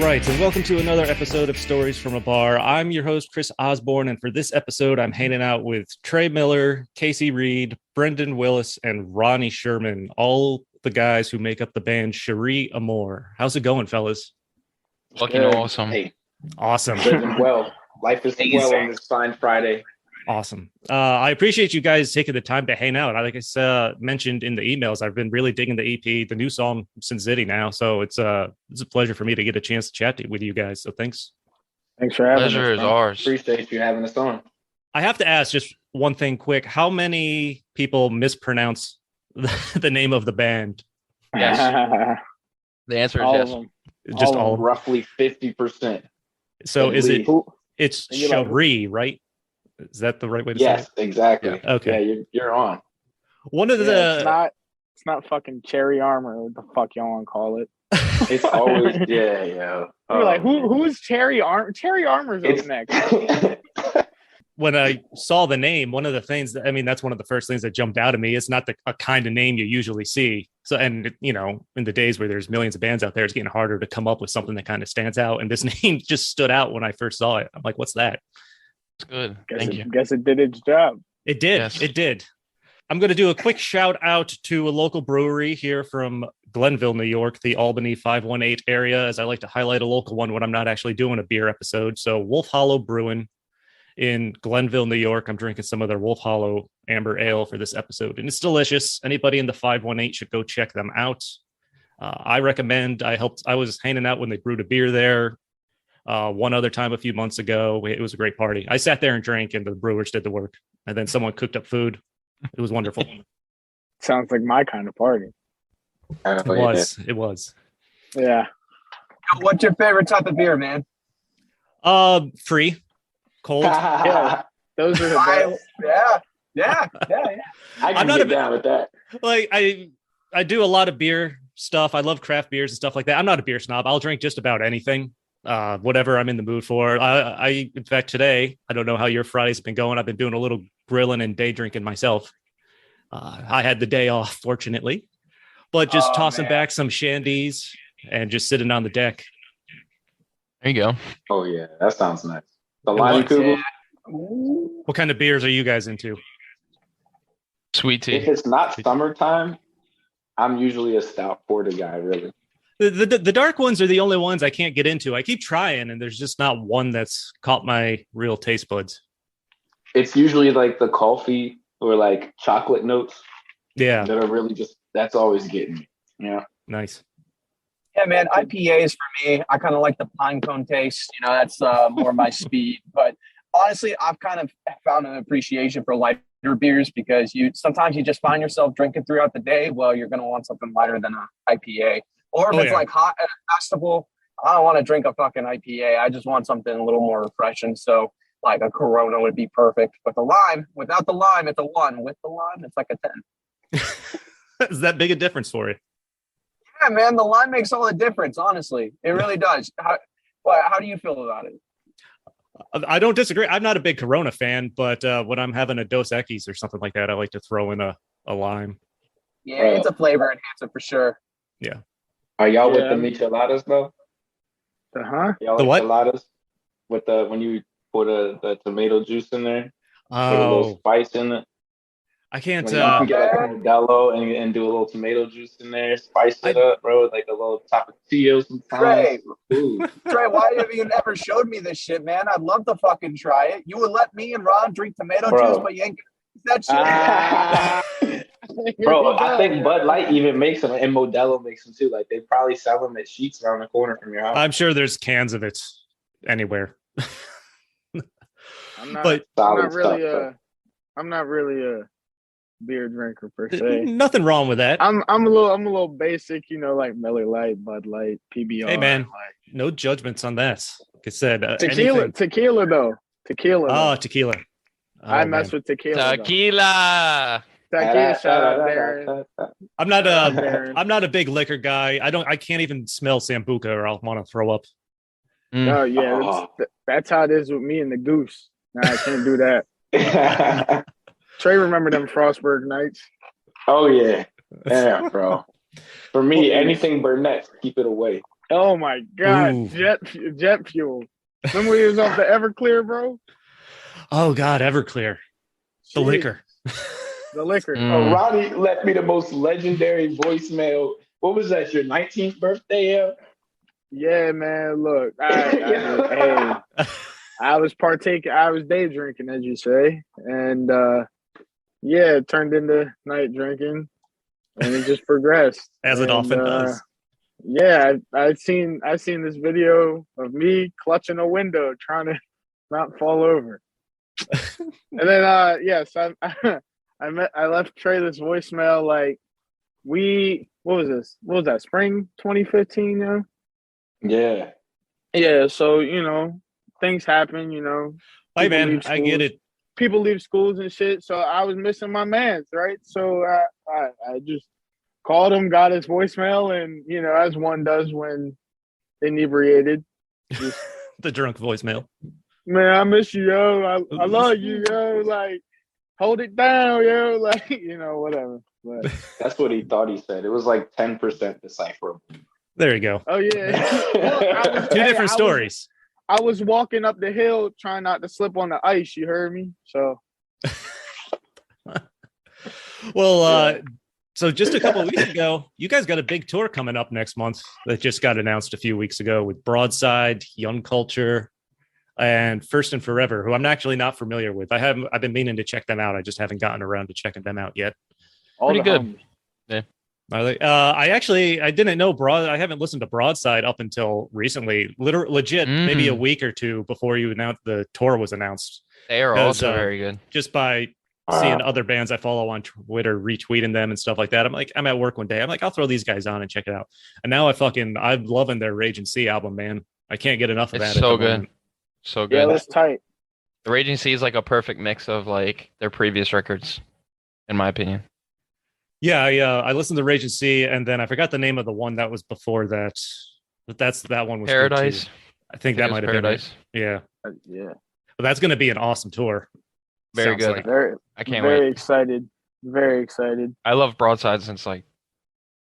right, and welcome to another episode of Stories from a Bar. I'm your host, Chris Osborne, and for this episode, I'm hanging out with Trey Miller, Casey Reed, Brendan Willis, and Ronnie Sherman, all the guys who make up the band Cherie Amour. How's it going, fellas? Fucking awesome. Hey, Awesome. living well. Life is well on this fine Friday. Awesome. I appreciate you guys taking the time to hang out. Like I mentioned in the emails, I've been really digging the EP, the new song Sin City now. So it's a pleasure for me to get a chance to chat with you guys. So thanks. Thanks for having us. Pleasure is ours. Appreciate you having us on. I have to ask just one thing quick. How many people mispronounce the name of the band? Yes. The answer is yes. Just all roughly 50%. So is it? It's And you're like- Cherie, right? Is that the right way to say it? Yes, exactly. Yeah. Okay. Yeah, you're on. One of it's not fucking Cherie Amour, what the fuck y'all want to call it. It's always yeah. You're like, who's Cherie Amour? Cherie Amour's up next. when I saw the name, one of the things that's one of the first things that jumped out at me. It's not a kind of name you usually see. So, and in the days where there's millions of bands out there, it's getting harder to come up with something that kind of stands out. And this name just stood out when I first saw it. I'm like, what's that? It's good. Guess it did its job. It did. Yes. It did. I'm going to do a quick shout out to a local brewery here from Glenville, New York, the Albany 518 area, as I like to highlight a local one when I'm not actually doing a beer episode. So Wolf Hollow Brewing in Glenville, New York. I'm drinking some of their Wolf Hollow Amber Ale for this episode, and it's delicious. Anybody in the 518 should go check them out. I recommend. I was hanging out when they brewed a beer there one other time a few months ago. It was a great party. I sat there and drank, and the brewers did the work, and then someone cooked up food. It was wonderful. Sounds like my kind of party. It was. Yeah. What's your favorite type of beer, man? Free, cold. Yeah. Those are the best. Yeah. I can I'm not get down with that. Like I do a lot of beer stuff. I love craft beers and stuff like that. I'm not a beer snob. I'll drink just about anything, whatever I'm in the mood for. I in fact, today, I don't know how your Fridays have been going. I've been doing a little grilling and day drinking myself. I had the day off, fortunately, but just tossing back some shandies and just sitting on the deck. There you go. Oh yeah, that sounds nice. The Lime Kugel. What kind of beers are you guys into? Sweet tea. If it's not summertime, I'm usually a stout porter guy, really. The dark ones are the only ones I can't get into. I keep trying, and there's just not one that's caught my real taste buds. It's usually like the coffee or like chocolate notes. Yeah. That are really that's always getting me. Yeah. Nice. Yeah, man. IPAs for me. I kind of like the pine cone taste. That's more my speed. But honestly, I've kind of found an appreciation for lighter beers because sometimes you just find yourself drinking throughout the day. Well, you're going to want something lighter than an IPA. Or if it's like hot at a festival, I don't want to drink a fucking IPA. I just want something a little more refreshing. So like a Corona would be perfect. But without the lime, it's a 1. With the lime, it's like a 10. Is that big a difference for you? Yeah, man. The lime makes all the difference, honestly. It really does. How do you feel about it? I don't disagree. I'm not a big Corona fan, but when I'm having a Dos Equis or something like that, I like to throw in a lime. Yeah, it's a flavor enhancer for sure. Yeah. Are y'all with the micheladas though? Y'all The like what? Geladas? With when you put the tomato juice in there, put a Oh, little spice in it. I can't. When you can get like a Modelo and do a little tomato juice in there, spice it up, bro, with like a little tapatio sometimes. Trey, why have you never showed me this shit, man? I'd love to fucking try it. You would let me and Ron drink tomato juice, but you ain't gonna use that shit. Bro, I think Bud Light even makes them, and Modelo makes them too. Like they probably sell them at Sheetz around the corner from your house. I'm sure there's cans of it anywhere. I'm not Solid really a beer drinker per se. Nothing wrong with that. I'm a little basic, like Miller Lite, Bud Light, PBR. Hey man, no judgments on that. Like I said, tequila though. Oh, tequila. I mess with tequila. Tequila. Shout out Darren. I'm not a big liquor guy. I can't even smell Sambuca or I'll want to throw up. Oh yeah, that's how it is with me and the goose. Nah, I can't do that. Trey, remember them Frostburg nights? Oh yeah, bro. For me, anything Burnett, keep it away. Oh my God, Ooh. jet fuel. Remember when he was off the Everclear, bro? Oh God, Everclear, the Jeez. liquor. The liquor. Oh, Ronnie left me the most legendary voicemail. What was that? Your 19th birthday? Yeah. Yeah, man. Look, I was partaking. I was day drinking, as you say, and yeah, it turned into night drinking, and it just progressed. As it often does. Yeah, I've seen this video of me clutching a window trying to not fall over, and then yes, I left Trey this voicemail like what was this? What was that? Spring 2015, yeah. Yeah. Yeah, so things happen, Hey people man, leave I get it. People leave schools and shit. So I was missing my mans, right? So I just called him, got his voicemail, and as one does when inebriated, just, The drunk voicemail. man, I miss you, yo. I love you, yo. Like, hold it down, yo. Like, whatever. But That's what he thought he said. It was like 10% decipherable. There you go. oh yeah, well, Two different stories. I was walking up the hill trying not to slip on the ice. You heard me? So. Well, so just a couple of weeks ago, you guys got a big tour coming up next month that just got announced a few weeks ago with Broadside, Young Culture, and First and Forever, who I'm actually not familiar with. I've been meaning to check them out. I just haven't gotten around to checking them out yet. Pretty good. Yeah. I didn't know I haven't listened to Broadside up until recently, legit, maybe a week or two before the tour was announced. They are also very good. Just by seeing other bands I follow on Twitter, retweeting them and stuff like that. I'm at work one day. I'm like, I'll throw these guys on and check it out. And now I'm loving their Rage and Sea album, man. I can't get enough of that. It's so good. So good. Yeah, that's tight. The Rage and Sea is like a perfect mix of like their previous records, in my opinion. Yeah, I listened to Rage and Sea, and then I forgot the name of the one that was before that. But that one was Paradise. I think that might have Paradise. Been it. Yeah. Yeah. But that's going to be an awesome tour. Very Sounds good. like. I can't very wait. Excited. Very excited. I love Broadside since like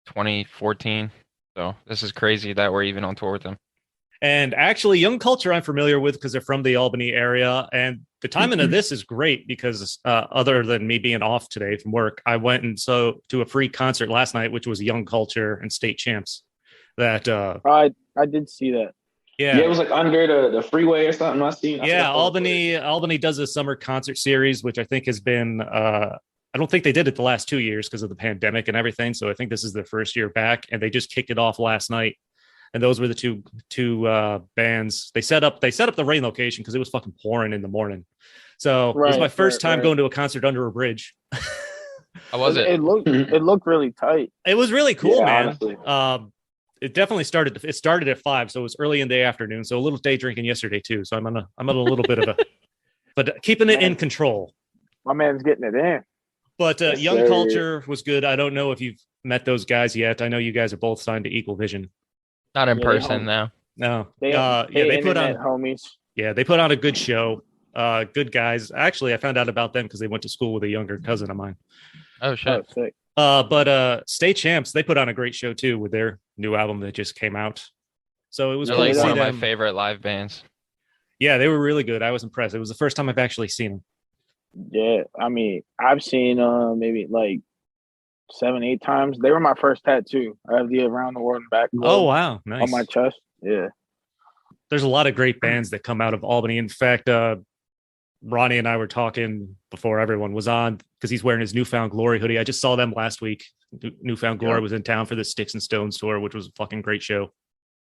2014. So this is crazy that we're even on tour with them. And actually, Young Culture I'm familiar with because they're from the Albany area. And the timing of this is great because other than me being off today from work, I went to a free concert last night, which was Young Culture and State Champs. That I did see that. Yeah, it was like under the freeway or something. Albany does a summer concert series, which I think has been. I don't think they did it the last 2 years because of the pandemic and everything. So I think this is their first year back, and they just kicked it off last night. And those were the two bands. They set up the rain location because it was fucking pouring in the morning. So it was my first time going to a concert under a bridge. How was it? It looked really tight. It was really cool, man. Honestly. It definitely started. It started at 5, so it was early in the afternoon. So a little day drinking yesterday too. So I'm on a little bit of a, but keeping it in control. My man's getting it in. But Young Culture was good. I don't know if you've met those guys yet. I know you guys are both signed to Equal Vision. Not in person, no. No. They put on homies. Yeah, they put on a good show. Good guys. Actually, I found out about them because they went to school with a younger cousin of mine. Oh shit. Oh, sick. But State Champs, they put on a great show too with their new album that just came out. So it was They're cool like to one see of them. my favorite live bands. Yeah, they were really good. I was impressed. It was the first time I've actually seen them. Yeah, I mean, I've seen maybe like 7-8 times. They were my first tattoo. I have the around the world and back. Oh wow, nice. On my chest. Yeah. There's a lot of great bands that come out of Albany. In fact, Ronnie and I were talking before everyone was on because he's wearing his Newfound Glory hoodie. I just saw them last week. Newfound Glory was in town for the Sticks and Stones tour, which was a fucking great show.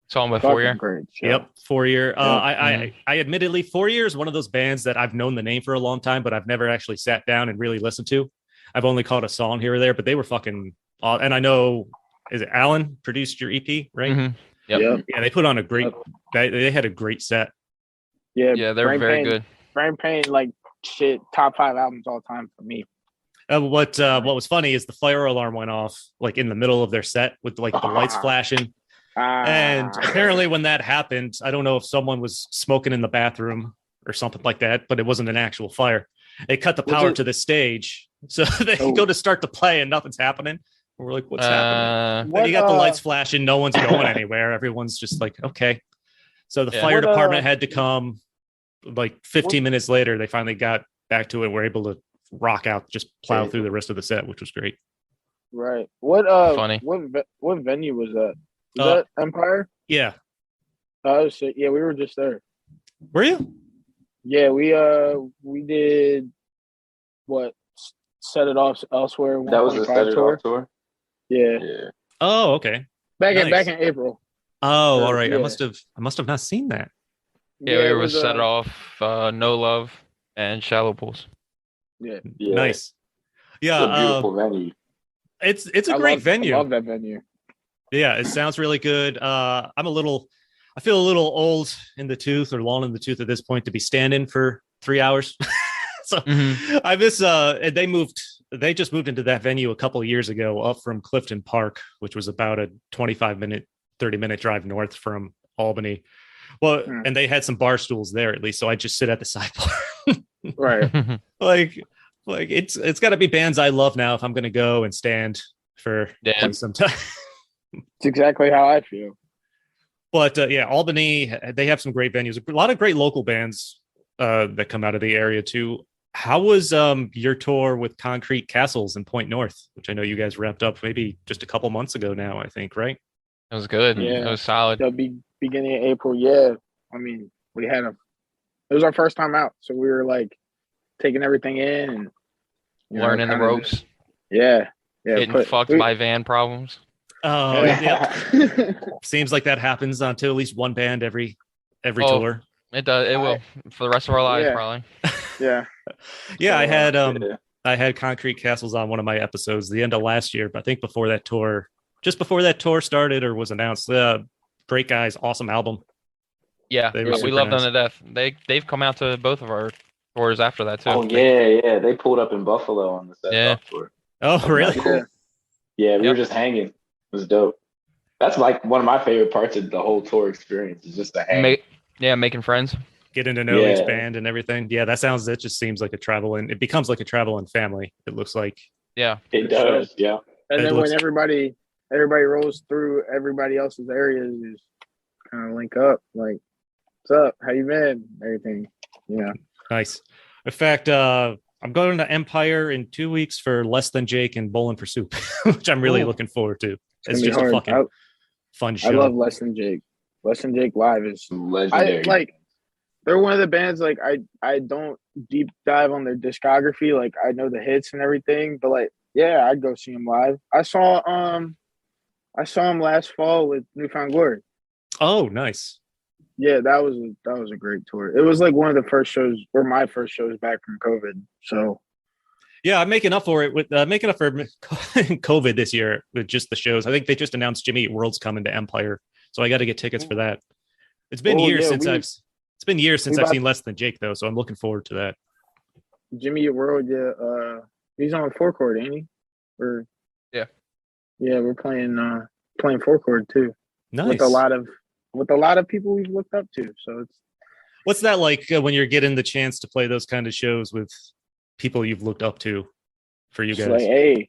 Saw them with 4 Year. Great show. Yep, 4 Year. Yeah. I admittedly 4 Year is one of those bands that I've known the name for a long time, but I've never actually sat down and really listened to. I've only caught a song here or there, but they were fucking. And I know, is it Alan produced your EP, right? Mm-hmm. Yep. Yeah, they put on a great. They had a great set. Yeah, they're very good. Brain Pain, like shit, top 5 albums all time for me. What was funny is the fire alarm went off like in the middle of their set with like the lights flashing. And apparently when that happened, I don't know if someone was smoking in the bathroom or something like that, but it wasn't an actual fire. They cut the power to the stage. So they go to start to play and nothing's happening. We're like, what's happening? What, You got the lights flashing. No one's going anywhere. Everyone's just like, okay. So the Yeah. fire What, department had to come like 15 minutes later. They finally got back to it. We're able to rock out, just plow through the rest of the set, which was great. Right. What Funny. what venue was that? Was Uh, that Empire? Yeah. Oh shit. Yeah, we were just there. Were you? Yeah, we did what, set it off elsewhere That was a 125 set it tour. off tour. Yeah. Yeah. Oh, okay. Back Nice. in April. Oh, all right. Yeah. I must have not seen that. Yeah, it we was set uh, off No Love and Shallow Pools. Yeah. Yeah. Nice. Yeah, It's a beautiful venue. it's a great venue. I love that venue. Yeah, it sounds really good. I feel a little old in the tooth or long in the tooth at this point to be standing for 3 hours. So I miss they just moved into that venue a couple of years ago up from Clifton Park, which was about a 25-minute, 30-minute drive north from Albany. Well, and they had some bar stools there at least, so I just sit at the sidebar. Right. like it's got to be bands I love now if I'm going to go and stand for Yeah. quite some time. It's exactly how I feel. But yeah, Albany, they have some great venues. A lot of great local bands that come out of the area too. How was your tour with Concrete Castles in Point North, which I know you guys wrapped up maybe just a couple months ago now, I think, right? It was good. Yeah. It was solid. The beginning of April, yeah. I mean, it was our first time out, so we were like taking everything in and Learning the ropes. Yeah. Getting fucked by van problems. Oh, yeah. Seems like that happens to at least one band every tour. It does. It will for the rest of our lives, Yeah. probably. Yeah. Yeah, So, I had Concrete Castles on one of my episodes the end of last year, but I think just before that tour started or was announced, great guys, awesome album. Yeah, They were we super love nice. them to death. They've come out to both of our tours after that too. Oh yeah. They pulled up in Buffalo on the set Yeah. off tour. Oh, really? Cool. Yeah, we were Yep. just hanging. It was dope. That's like one of my favorite parts of the whole tour experience is just the hang. Making friends. Getting to know each Yeah. band and everything. Yeah, it just seems like it becomes like a traveling family. It looks like. Yeah. It does, yeah. And It then looks- when everybody rolls through everybody else's areas, you just kind of link up, like, what's up? How you been? Everything. Yeah. Nice. In fact, I'm going to Empire in 2 weeks for Less Than Jake and Bowling for Soup, which I'm really Ooh. looking forward to. It's gonna be just a hard. fucking fun I show. love Less Than Jake. Less Than Jake live is Legendary. they're one of the bands like I don't deep dive on their discography. Like I know the hits and everything, but like yeah, I'd go see them live. I saw them last fall with Newfound Glory. Oh, nice. Yeah, that was a great tour. It was like one of the first shows or my first shows back from COVID. So Yeah, I'm making up for it with making up for COVID this year with just the shows. I think they just announced Jimmy Eat World's coming to Empire, so I got to get tickets for that. It's been years since I've seen Less Than Jake though, so I'm looking forward to that. Jimmy Eat World, he's on four chord, ain't he? We're playing four chord too. Nice. With a lot of people we've looked up to. So it's What's that like when you're getting the chance to play those kind of shows with people you've looked up to? For you it's guys, like, hey,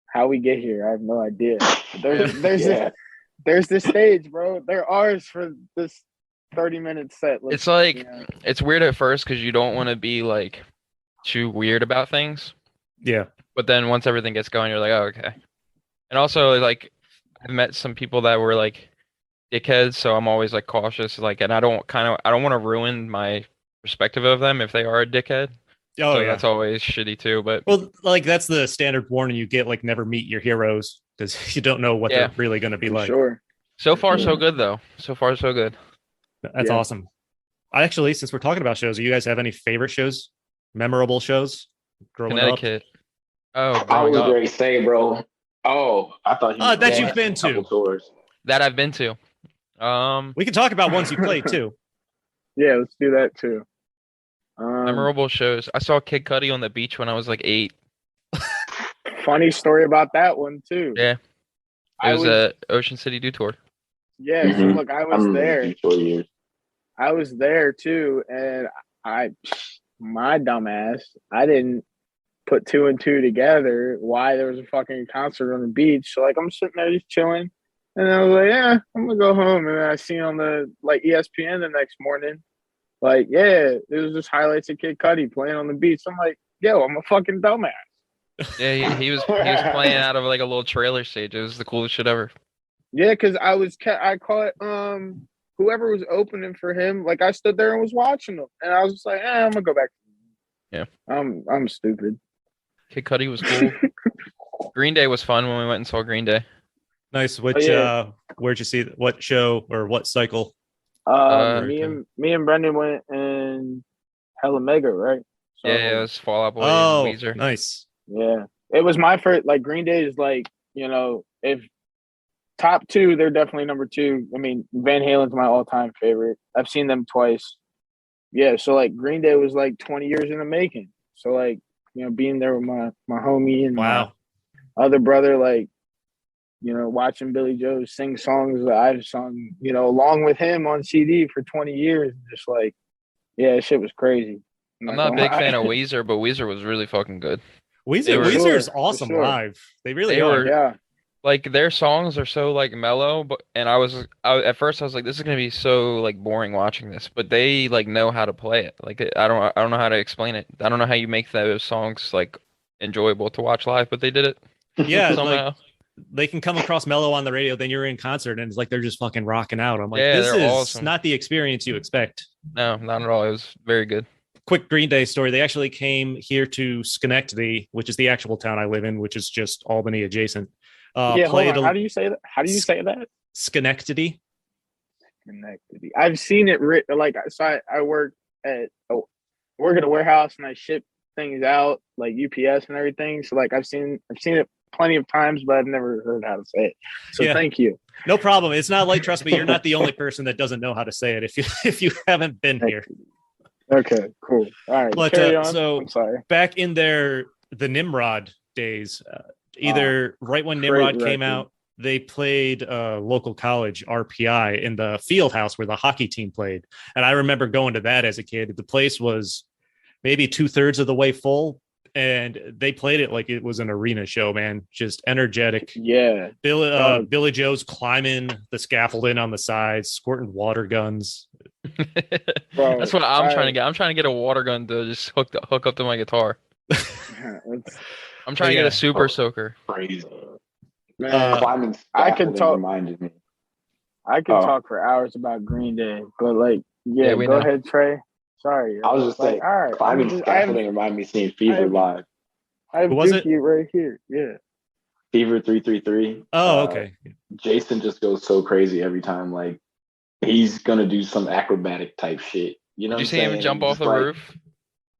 how we get here? I have no idea. There's this stage, bro. They're ours for this 30-minute set. It's like it's weird at first because you don't want to be like too weird about things, yeah. but then once everything gets going, you're like, oh, okay. And also, like, I've met some people that were like dickheads, so I'm always like cautious. Like, and I don't want to ruin my perspective of them if they are a dickhead. Oh, So yeah. that's always shitty too. But Well, like that's the standard warning you get. Like, never meet your heroes because you don't know what they're really going to be like. Sure. so far, so good though. So far, so good. That's Yeah. awesome. Actually, since we're talking about shows, do you guys have any favorite shows, memorable shows growing Connecticut. Oh, I growing was up. ready to say, bro. Oh, I thought you that said you've been a couple to. tours. That I've been to. up? We can talk about ones you played too. Yeah, let's do that too. Memorable shows. I saw Kid Cudi on the beach when I was like 8. Funny story about that one too. Yeah. It was a Ocean City Dew tour. Yeah, so Mhm. look, I I was remember there. you 4 years. I was there too, and my dumbass, I didn't put two and two together why there was a fucking concert on the beach. So like I'm sitting there just chilling, and I was like, yeah, I'm gonna go home. And then I seen on the like ESPN the next morning, like, yeah, it was just highlights of Kid Cudi playing on the beach. I'm like, yo, I'm a fucking dumbass. Yeah, he was playing out of like a little trailer stage. It was the coolest shit ever. Yeah, because I caught whoever was opening for him. Like I stood there and was watching them, and I was just like, I'm gonna go back. Yeah, I'm stupid. Kid Cudi was cool. Green Day was fun when we went and saw Green Day. Nice. Which where'd you see what show or what cycle? Me and Brendan went in Hella Mega, right? So, Yeah, it was Fall Out Boy Oh, and Weezer. nice. yeah, it was my first. Like Green Day is like, if top two, they're definitely number two. I mean, Van Halen's my all-time favorite. I've seen them twice. Yeah, so like Green Day was like 20 years in the making. So like, being there with my homie and Wow. my other brother, like, watching Billy Joe sing songs that I've sung, along with him on CD for 20 years. Just like, yeah, shit was crazy. I'm not a big fan of Weezer, but Weezer was really fucking good. Weezer's awesome live. They really are. Yeah. Like their songs are so like mellow, and at first I was like, this is gonna be so like boring watching this, but they like know how to play it. Like I don't know how to explain it. I don't know how you make those songs like enjoyable to watch live, but they did it. Yeah, somehow. like they can come across mellow on the radio, then you're in concert and it's like they're just fucking rocking out. I'm like, Yeah, this they're is awesome. not the experience you expect. No, not at all. It was very good. Quick Green Day story. They actually came here to Schenectady, which is the actual town I live in, which is just Albany adjacent. Hold on. How do you say that? How do you say that? Schenectady. Schenectady. I've seen it written like so. I work at a warehouse and I ship things out like UPS and everything. So like I've seen it plenty of times, but I've never heard how to say it. So Thank you. No problem. It's not like, trust me, you're not the only person that doesn't know how to say it if you haven't been here. Okay, cool. All right. But carry on. so I'm sorry. Back in the Nimrod days, right when Nimrod came out, they played local college RPI in the field house where the hockey team played. And I remember going to that as a kid. The place was maybe 2/3 of the way full. And they played it like it was an arena show, man. Just energetic. Yeah. Billy Joe's climbing the scaffolding on the sides, squirting water guns. Bro, that's what I'm trying to get. I'm trying to get a water gun to just hook up to my guitar. I'm trying to get a super soaker. Crazy. Man, climbing I could talk. Reminded me. I could talk for hours about Green Day, but like, go ahead, Trey. Sorry, I was just saying, all right. climbing scaffolding reminded me of seeing Fever live. I have Dookie right here. Yeah. Fever 333. Oh, okay. Jason just goes so crazy every time. Like he's gonna do some acrobatic type shit. You know? Did you see him jump off the roof?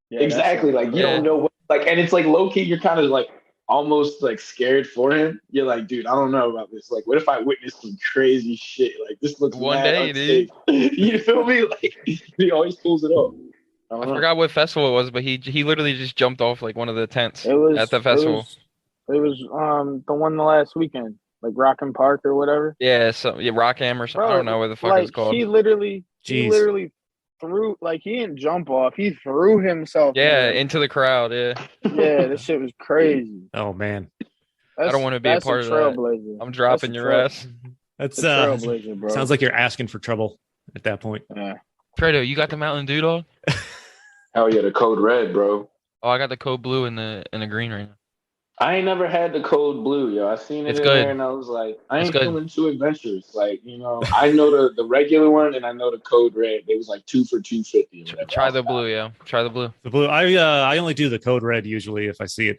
Yeah, exactly. Like you don't know what. Like, and it's like low key. You're kind of like almost like scared for him. You're like, dude, I don't know about this. Like, what if I witness some crazy shit? Like, this looks one day, dude. You feel me? Like, he always pulls it off. I forgot what festival it was, but he literally just jumped off like one of the tents at the festival. It was the one the last weekend, like Rockin' Park or whatever. Yeah, Rockham or something. I don't know what the fuck it's called. He literally threw, like, he didn't jump off. He threw himself. Into the crowd. Yeah. Yeah, this shit was crazy. Oh man, I don't want to be a part of that. I'm dropping your ass. That's trailblazer, bro. Sounds like you're asking for trouble at that point. Yeah. Fredo, you got the Mountain Dew, dog? Hell yeah, the code red, bro. Oh, I got the code blue and the green right now. I ain't never had the code blue, yo. I seen it there and I was like, I ain't feeling too adventurous. Like, I know the regular one and I know the code red. It was like 2 for $2.50. Try the blue, yeah. Try the blue. The blue. I only do the code red usually if I see it.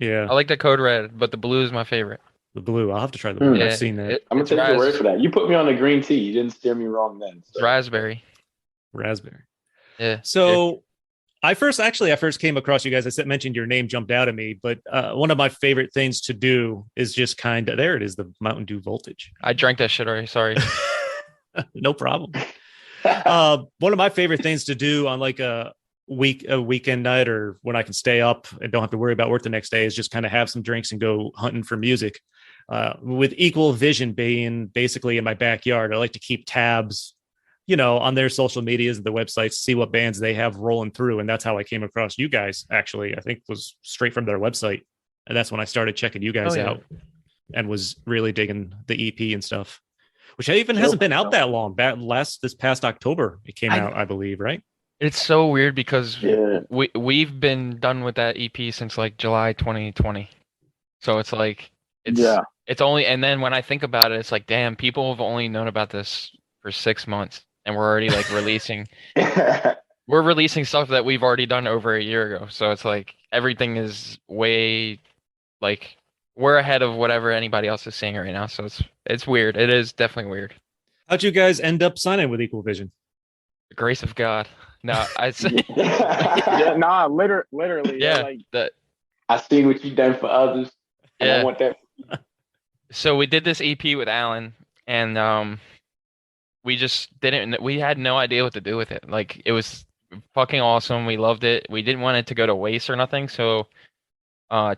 Yeah. I like the code red, but the blue is my favorite. The blue. I'll have to try the blue. Yeah, I've seen that. I'm gonna take your word for that. You put me on the green tea. You didn't steer me wrong then. So. Raspberry. Yeah. So I first came across you guys. I mentioned your name jumped out at me, but one of my favorite things to do is just there it is, the Mountain Dew Voltage. I drank that shit already. Sorry. No problem. One of my favorite things to do on like a weekend night or when I can stay up and don't have to worry about work the next day is just kind of have some drinks and go hunting for music. With Equal Vision being basically in my backyard, I like to keep tabs on their social medias and the websites, see what bands they have rolling through. And that's how I came across you guys, actually. I think was straight from their website. And that's when I started checking you guys out and was really digging the EP and stuff, which even hasn't been out that long. This past October, it came out, I believe, right? It's so weird because we've been done with that EP since like July 2020. So it's like, it's only, and then when I think about it, it's like, damn, people have only known about this for 6 months. And we're already like releasing stuff that we've already done over a year ago. So it's like everything is way like we're ahead of whatever anybody else is seeing right now. So it's weird. It is definitely weird. How'd you guys end up signing with Equal Vision? The grace of God. No, I say literally. Yeah. Like, I seen what you done for others. And I want that. So we did this EP with Alan, and we just we had no idea what to do with it. Like, it was fucking awesome. We loved it. We didn't want it to go to waste or nothing. So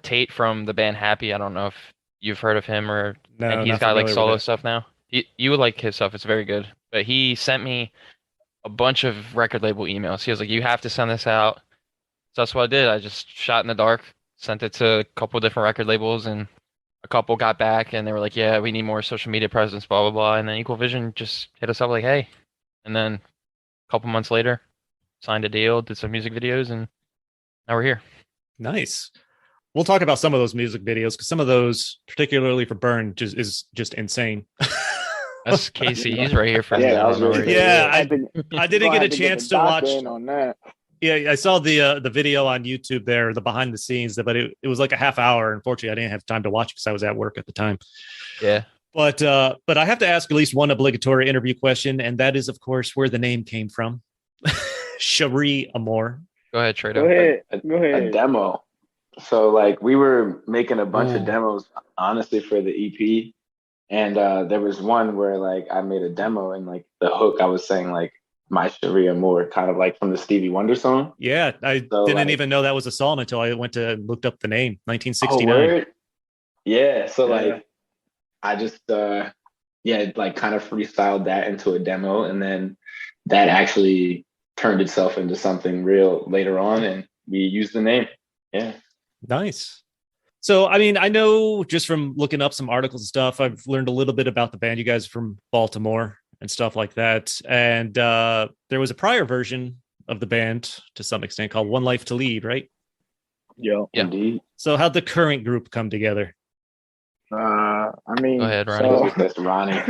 Tate from the band Happy, I don't know if you've heard of him, and he's got like solo stuff now. You would like his stuff. It's very good. But he sent me a bunch of record label emails. He was like, you have to send this out. So that's what I did. I just shot in the dark, sent it to a couple different record labels, and a couple got back and they were like, yeah, we need more social media presence, blah, blah, blah. And then Equal Vision just hit us up like, hey. And then a couple months later, signed a deal, did some music videos, and now we're here. Nice. We'll talk about some of those music videos because some of those, particularly for Burn, is just insane. That's Casey. He's right here for I didn't get a chance to watch on that. Yeah, I saw the video on YouTube there, the behind the scenes, but it was like a half hour. Unfortunately, I didn't have time to watch because I was at work at the time. Yeah. But I have to ask at least one obligatory interview question, and that is, of course, where the name came from. Cherie Amour. Go ahead, Trey. Go ahead. A demo. So like we were making a bunch of demos, honestly, for the EP. And there was one where like I made a demo and like the hook I was saying like my Cherie Amour, kind of like from the Stevie Wonder song. Yeah, I didn't even know that was a song until I went to looked up the name, 1969. Yeah, so like I just like kind of freestyled that into a demo, and then that actually turned itself into something real later on, and we used the name. Yeah. Nice. So, I mean, I know just from looking up some articles and stuff, I've learned a little bit about the band. You guys are from Baltimore and stuff like that. And there was a prior version of the band to some extent called One Life to Lead, right? Yeah, indeed. So how'd the current group come together? I mean, go ahead, Ronnie. That's Ronnie.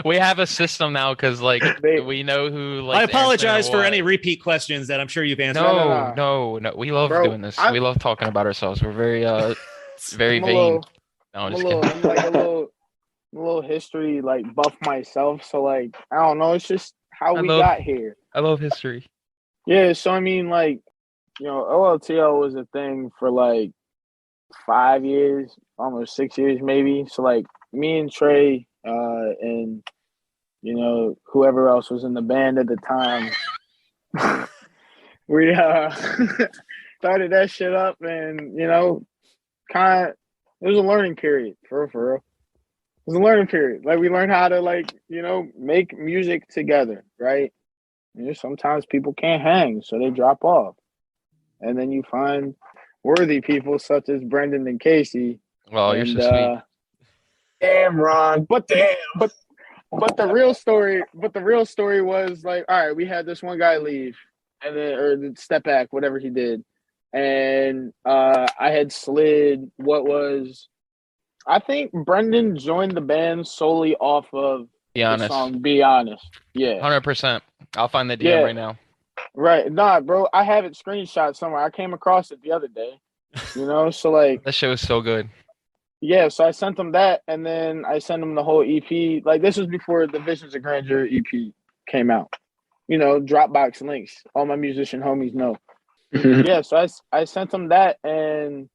We have a system now because like we know who. Like, I apologize for any repeat questions that I'm sure you've answered. No. We love doing this. We love talking about ourselves. We're very, very vain. I'm like a little history like buff myself. So like I don't know. It's just how we got here. I love history. Yeah. So I mean, like OLTL was a thing for like 5 years, almost 6 years maybe. So like me and Trey and whoever else was in the band at the time, we started that shit up, and kind of it was a learning period for real. It was a learning period. Like we learned how to make music together, right? Sometimes people can't hang, so they drop off, and then you find worthy people such as Brendan and Casey. Well, you're so sweet. Damn, Ron. But the real story was like, all right, we had this one guy leave or step back, whatever he did. And I had slid I think Brendan joined the band solely off of the song Be Honest. Yeah. 100%. I'll find the DM right now. Right. Nah, bro, I have it screenshot somewhere. I came across it the other day. So like that shit was so good. Yeah, so I sent them that, and then I sent them the whole EP. Like this was before the Visions of Grandeur EP came out. Dropbox links. All my musician homies know. Yeah, so I sent them that, and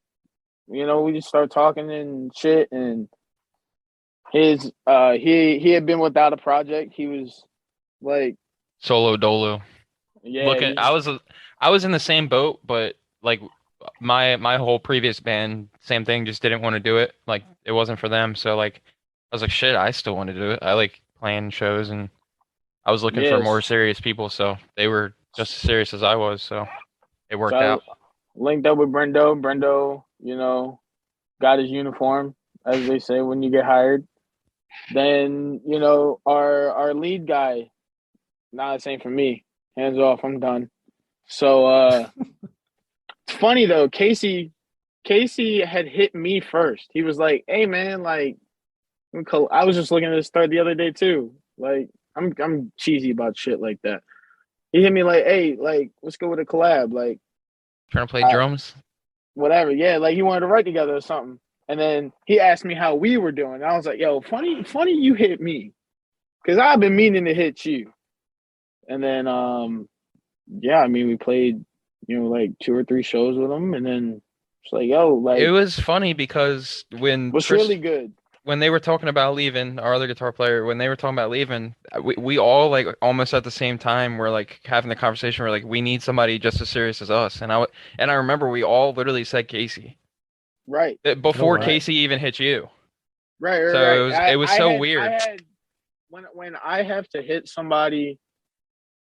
we just started talking and shit. And his he had been without a project. He was like solo dolo. Yeah, I was in the same boat, but like my whole previous band, same thing, just didn't want to do it. Like it wasn't for them. So like I was like, shit, I still want to do it. I like playing shows and I was looking for Yes. more serious people, so they were just as serious as I was, so it worked So I out. linked up with Brendo. Brendo, got his uniform, as they say when you get hired. Then, our lead guy, nah, this ain't for me. Hands off, I'm done. So it's funny though, Casey had hit me first. He was like, "Hey man, like I was just looking at this thread the other day too. Like I'm cheesy about shit like that." He hit me like, "Hey, like let's go with a collab, like Trying to play I, drums. whatever." Yeah, like he wanted to write together or something. And then he asked me how we were doing. And I was like, "Yo, funny you hit me, because I've been meaning to hit you." And then yeah, I mean we played, like 2 or 3 shows with him, and then it's like, yo, like It was funny because was really good. when they were talking about leaving, our other guitar player, when they were talking about leaving, we all like almost at the same time were like having the conversation. We're like, we need somebody just as serious as us. And I remember we all literally said Casey Right. before wow. Casey even hit you. Right. So Right. it was so weird. I had when I have to hit somebody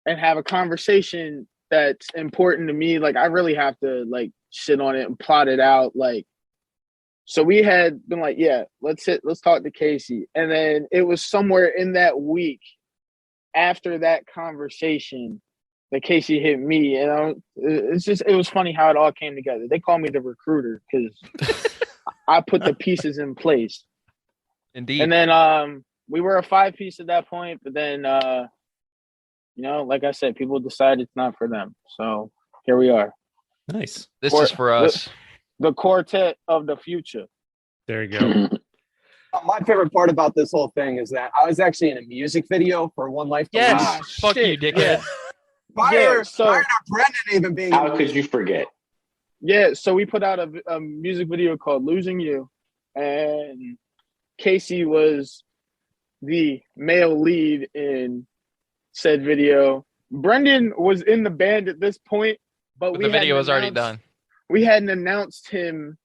and have a conversation that's important to me, like I really have to like sit on it and plot it out. Like, so we had been like, yeah, let's talk to Casey. And then it was somewhere in that week after that conversation that Casey hit me. And it was funny how it all came together. They call me the recruiter because I put the pieces in place. Indeed. And then we were a 5-piece at that point, but then like I said, people decided it's not for them. So here we are. Nice. This is for us. The quartet of the future. There you go. My favorite part about this whole thing is that I was actually in a music video for One Life to Yes. Live. Fuck you, dickhead. Yeah. Prior so to Brendan even being How could you forget? Yeah, so we put out a music video called Losing You, and Casey was the male lead in said video. Brendan was in the band at this point, but The video was already done. We hadn't announced him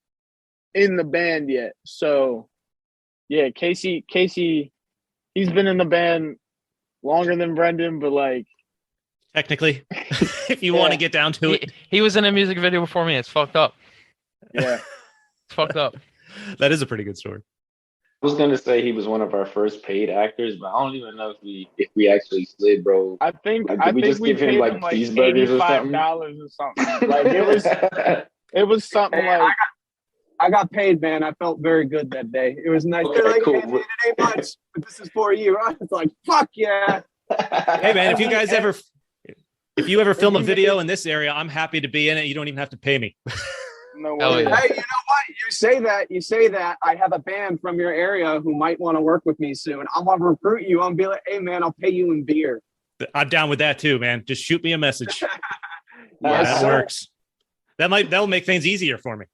in the band yet. So yeah, Casey, he's been in the band longer than Brendan, but like Technically, if you want to get down to it. He was in a music video before me. It's fucked up. Yeah. It's fucked up. That is a pretty good story. I was gonna say he was one of our first paid actors, but I don't even know if we actually slid, bro. I think Like, did we just give him paid like cheeseburgers or something? $85 or something. Like it was something Hey, like I got paid, man. I felt very good that day. It was nice. Okay, They're like, cool. "Hey, man, it ain't much, but this is for you." I was like, fuck yeah. Hey man, if you ever film a video in this area, I'm happy to be in it. You don't even have to pay me. no Hell way. yeah. Hey, you know what? You say that. I have a band from your area who might want to work with me soon. I'm gonna recruit you. I'm gonna be like, "Hey man, I'll pay you in beer." I'm down with that too, man. Just shoot me a message. Yes, that sir. works. That'll make things easier for me.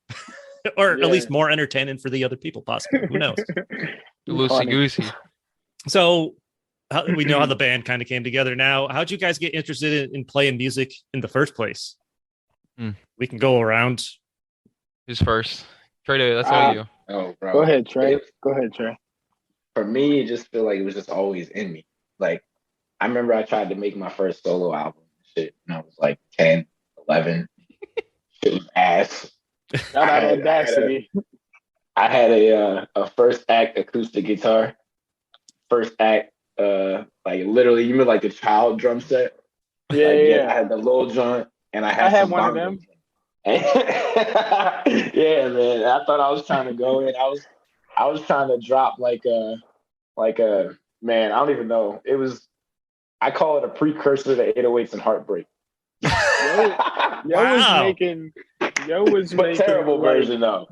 Or Yeah. at least more entertaining for the other people, possibly. Who knows? Loosey goosey. So we know how the band kind of came together now. How'd you guys get interested in playing music in the first place? We can go around. Who's first? Trey, that's all you. Oh, bro. Go ahead, Trey. Go ahead, Trey. For me, it just feel like it was just always in me. Like, I remember I tried to make my first solo album shit when I was like 10, 11. Shit was ass. Shout out Audacity. I had a first act acoustic guitar. First act, like literally, you mean like the child drum set? Yeah, Like, yeah. I had the little joint, and I I had some one of bongos. them. Yeah, man. I thought I was trying to go in. I was trying to drop like a man. I don't even know. It was. I call it a precursor to 808s and Heartbreak. Yo was But making terrible like, version though.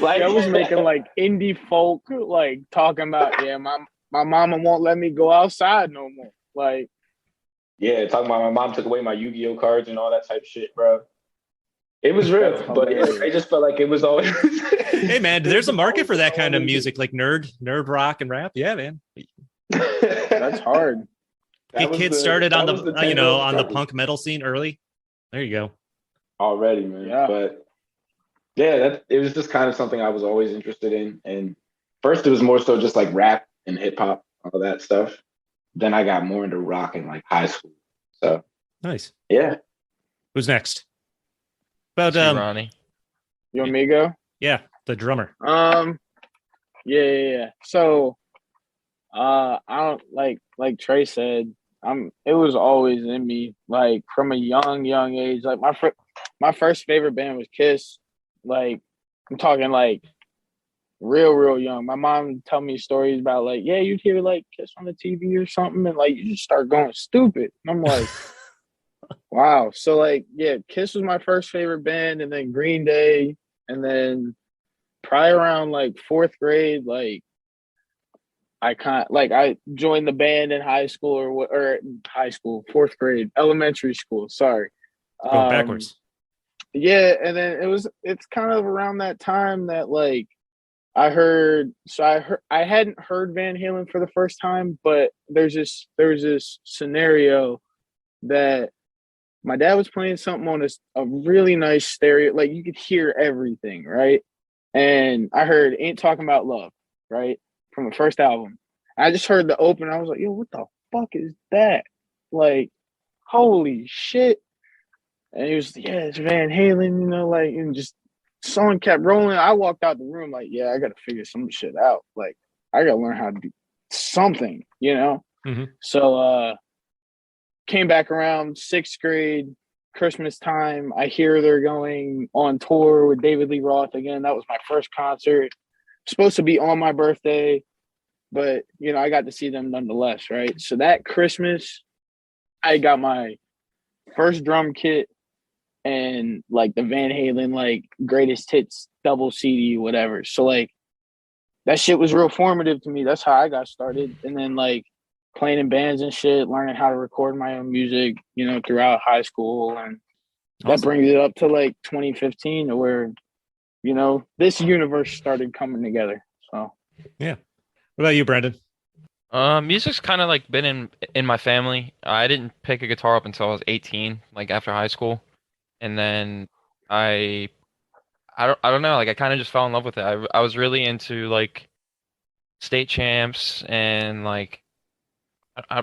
Like Yo was making like indie folk, like talking about my mama won't let me go outside no more. Like yeah, talking about my mom took away my Yu-Gi-Oh cards and all that type of shit, bro. It was real, That's but hilarious. it just felt like it was always. Hey man, there's a market for that kind of music, like nerd rock and rap. Yeah, man. that's hard. That was Kids the- started that on was the the on the struggle. punk metal scene early. There you go. Already, man. Yeah. But yeah, it was just kind of something I was always interested in. And first, it was more so just like rap and hip hop, all that stuff. then I got more into rock in like high school. So Nice. yeah. Who's next? About Ronnie. You want me to go? Yeah, the drummer. Yeah. So, I don't like Trey said. It was always in me, like from a young age. Like my first favorite band was Kiss. Like I'm talking like real young. My mom would tell me stories about like, yeah, you'd hear like Kiss on the TV or something, and like you just start going stupid. And I'm like, wow. So like, yeah, Kiss was my first favorite band, and then Green Day, and then probably around like fourth grade, like I joined the band in high school or high school, fourth grade, elementary school. Sorry. Going backwards. Yeah, and then it's kind of around that time that like I hadn't heard Van Halen for the first time, but there was this scenario that my dad was playing something on a really nice stereo, like you could hear everything, right? And I heard Ain't Talking About Love, right? From the first album. I just heard the open. I was like, yo, what the fuck is that? Like, holy shit. And he was, yeah, it's Van Halen, you know, like, and just song kept rolling. I walked out the room like, yeah, I got to figure some shit out. Like, I got to learn how to do something, you know? Mm-hmm. So, came back around sixth grade, Christmas time. I hear they're going on tour with David Lee Roth again. That was my first concert. Supposed to be on my birthday, but, you know, I got to see them nonetheless, right? So that Christmas, I got my first drum kit and, like, the Van Halen, like, greatest hits double CD, whatever. So, like, that shit was real formative to me. That's how I got started. And then, like, playing in bands and shit, learning how to record my own music, you know, throughout high school. And that brings it up to, like, 2015 to where, you know, this universe started coming together. So, yeah. What about you, Brandon? Music's kind of like been in my family. I didn't pick a guitar up until I was 18, like after high school, and then I don't know, like I kind of just fell in love with it. I was really into like state champs and like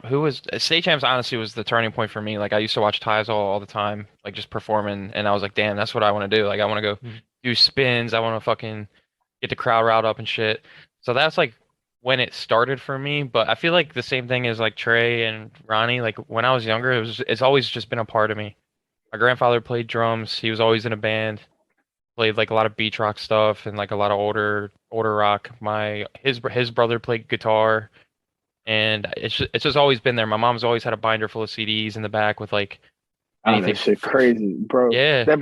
who was state champs. Honestly, was the turning point for me. Like I used to watch Tyzol all the time, like just performing, and I was like, damn, that's what I want to do. Like I want to go do spins. I want to fucking get the crowd riled up and shit. So that's like when it started for me. But I feel like the same thing as like Trey and Ronnie. Like when I was younger, it's always just been a part of me. My grandfather played drums. He was always in a band. Played like a lot of beach rock stuff and like a lot of older rock. His brother played guitar, and it's just always been there. My mom's always had a binder full of CDs in the back with like anything. That shit crazy, bro. Yeah, that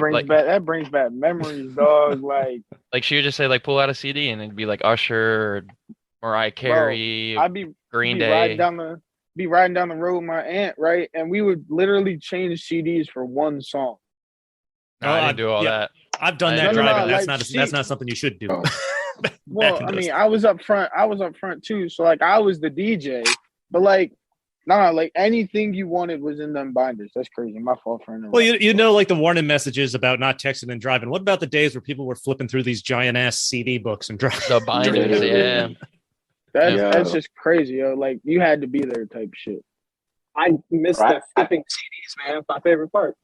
brings back memories, dog. Like she would just say like pull out a CD and it'd be like Usher, or Mariah Carey, bro, I'd be Green Day. Riding down the road with my aunt, right? And we would literally change CDs for one song. No, I didn't do all that. I've done that driving. That's not something you should do. Well, I mean, I was up front too. So like I was the DJ, but like like anything you wanted was in them binders. That's crazy. My fault for Well, you know, like the warning messages about not texting and driving. What about the days where people were flipping through these giant ass CD books and driving? The binders, yeah. That's just crazy, yo. Like you had to be there type shit. I miss the flipping CDs, man. It's my favorite part.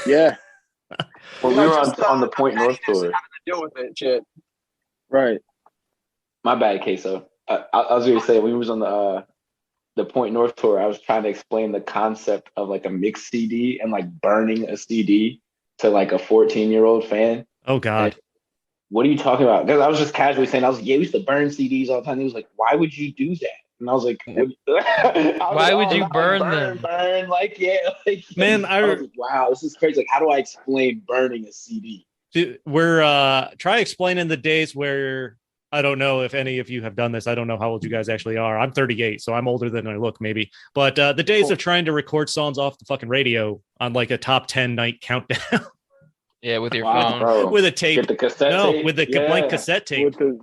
Yeah. Well, we were on the Point North tour. Having to deal with it, shit. Right. My bad, Queso. I was going to say, we was on the Point North tour, I was trying to explain the concept of like a mixed CD and like burning a CD to like a 14-year-old fan. Oh God. And what are you talking about? Because I was just casually saying, yeah, we used to burn CDs all the time. He was like, why would you do that? And I was like, why would you burn them? Burn, like, yeah. Like, man, I was like, wow, this is crazy. Like, how do I explain burning a CD? We're try explaining the days where I don't know if any of you have done this. I don't know how old you guys actually are. I'm 38, so I'm older than I look, maybe. But the days of trying to record songs off the fucking radio on like a top 10 night countdown. Yeah, with your phone. Bro. With a tape. Get the cassette tape. With the blank cassette tape. With the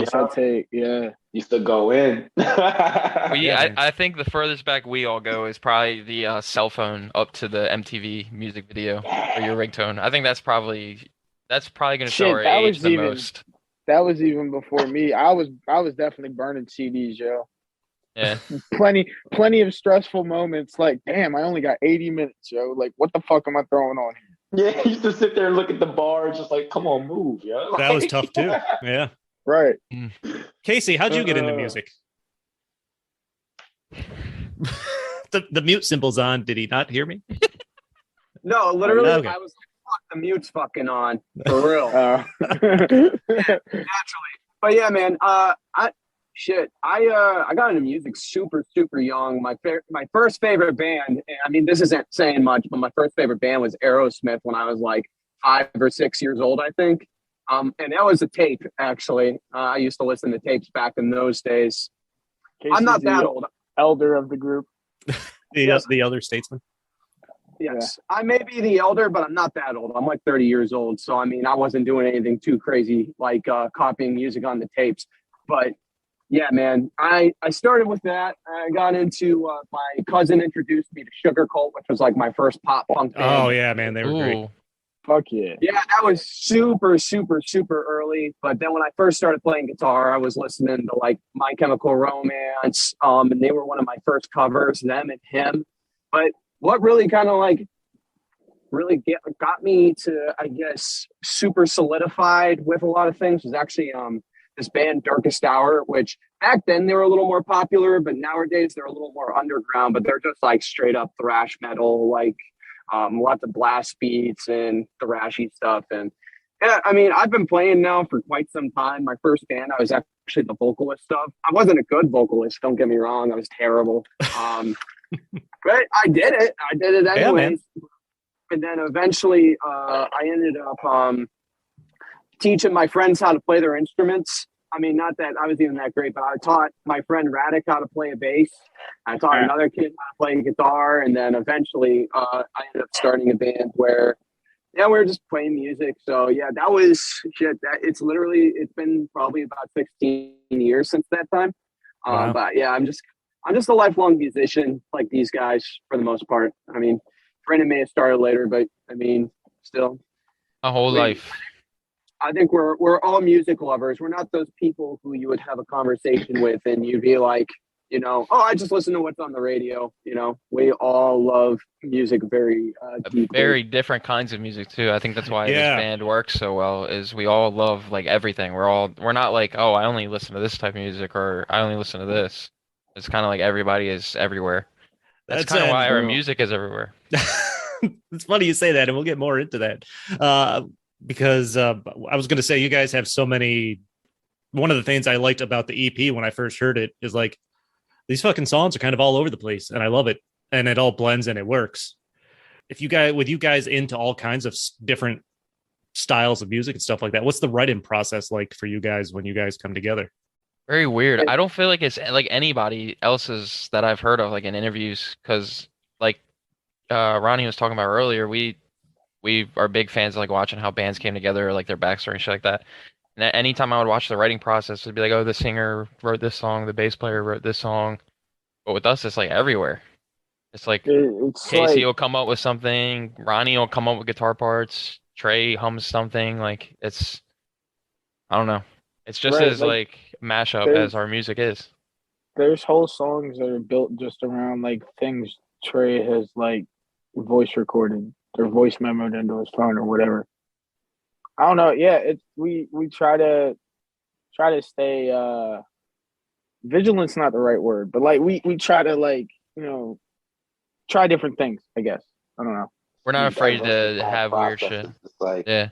cassette tape, yeah. Used to go in. I think the furthest back we all go is probably the cell phone up to the MTV music video or your ringtone. I think that's probably going to show our age the most. That was even before me. I was definitely burning CDs, yo. Yeah. plenty of stressful moments. Like, damn, I only got 80 minutes, yo. Like, what the fuck am I throwing on here? Yeah, he used to sit there and look at the bar, just like, come on, move, yo. That was tough too. Yeah. Right. Casey, how'd you get into music? The mute symbol's on. Did he not hear me? No, literally, Okay. I was like, fuck, the mute's fucking on. For real. Naturally. But yeah, man, I got into music super young. My first favorite band, I mean, this isn't saying much, but my first favorite band was Aerosmith when I was like 5 or 6 years old, I think. And that was a tape, actually. I used to listen to tapes back in those days. Casey's I'm not that the old. elder of the group. The other statesman. Yes, I may be the elder, but I'm not that old. I'm like 30 years old. So, I mean, I wasn't doing anything too crazy like copying music on the tapes. But yeah, man, I started with that. I got into my cousin introduced me to Sugar Cult, which was like my first pop punk band. Oh, yeah, man. They were great. Ooh. Fuck yeah. Yeah, that was super early. But then when I first started playing guitar, I was listening to like My Chemical Romance. And they were one of my first covers, them and him. But what really kind of like got me to, I guess, super solidified with a lot of things was actually this band Darkest Hour, which back then they were a little more popular, but nowadays they're a little more underground, but they're just like straight up thrash metal, like lots of blast beats and thrashy stuff. And yeah, I mean, I've been playing now for quite some time. My first band, I was actually the vocalist of. I wasn't a good vocalist, don't get me wrong. I was terrible. But I did it. Anyways. Yeah, and then eventually I ended up teaching my friends how to play their instruments. I mean, not that I was even that great, but I taught my friend Radek how to play a bass. I taught another kid how to play guitar. And then eventually I ended up starting a band where, yeah, we were just playing music. So yeah, that was shit. It's been probably about 16 years since that time. Wow. But yeah, I'm just a lifelong musician like these guys for the most part. I mean, Brendan may have started later, but I mean, still. A whole life. I think we're all music lovers. We're not those people who you would have a conversation with and you'd be like, you know, oh, I just listen to what's on the radio. You know, we all love music very deeply. Very different kinds of music too. I think that's why this band works so well. Is we all love like everything. We're not like, oh, I only listen to this type of music or I only listen to this. It's kind of like everybody is everywhere. That's kind of why our music is everywhere. It's funny you say that, and we'll get more into that. Because I was going to say, you guys have so many. One of the things I liked about the EP when I first heard it is like these fucking songs are kind of all over the place, and I love it, and it all blends and it works. With you guys into all kinds of different styles of music and stuff like that, what's the writing process like for you guys when you guys come together? Very weird. I don't feel like it's like anybody else's that I've heard of, like in interviews, because like Ronnie was talking about earlier, we are big fans of like watching how bands came together, like their backstory and shit like that. And anytime I would watch the writing process, it'd be like, oh, the singer wrote this song, the bass player wrote this song. But with us, it's like everywhere. It's like Casey will come up with something, Ronnie will come up with guitar parts, Trey hums something. Like it's, I don't know. It's just as like mashup as our music is. There's whole songs that are built just around like things Trey has like voice recorded or voice memoed into his phone or whatever. I don't know. Yeah, we try to stay vigilant's not the right word, but like we try to like, you know, try different things, I guess. I don't know. We're not afraid to have weird shit. Like, yeah.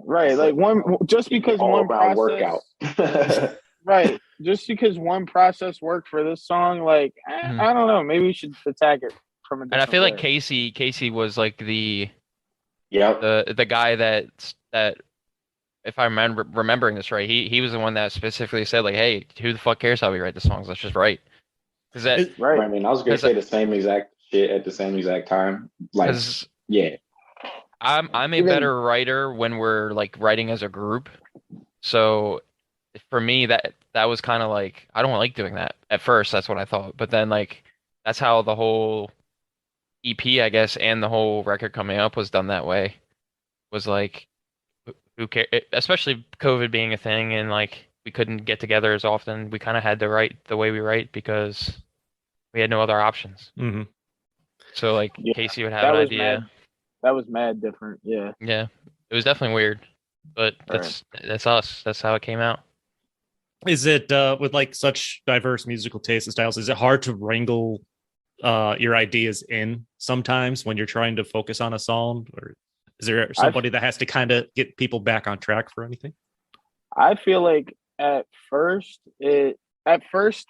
Right, like just because one process workout. right, just because one process worked for this song, like I don't know, maybe we should attack it from a different And I feel way. like Casey was like the guy that if I'm remembering this right, he was the one that specifically said like, hey, who the fuck cares how we write the songs? Let's just write. Is that right? I mean, I was gonna say the same exact shit at the same exact time. Like, yeah. I'm a better writer when we're like writing as a group. So for me, that was kind of like, I don't like doing that at first. That's what I thought. But then like, that's how the whole EP, I guess, and the whole record coming up was done that way. Was like, who cares? Especially COVID being a thing. And like, we couldn't get together as often. We kind of had to write the way we write because we had no other options. Mm-hmm. So like Yeah, Casey would have that an was idea. mad. That was mad different. Yeah. Yeah, it was definitely weird, but that's us. That's how it came out. Is it with like such diverse musical tastes and styles? Is it hard to wrangle your ideas in sometimes when you're trying to focus on a song, or is there somebody that has to kind of get people back on track for anything? I feel like at first the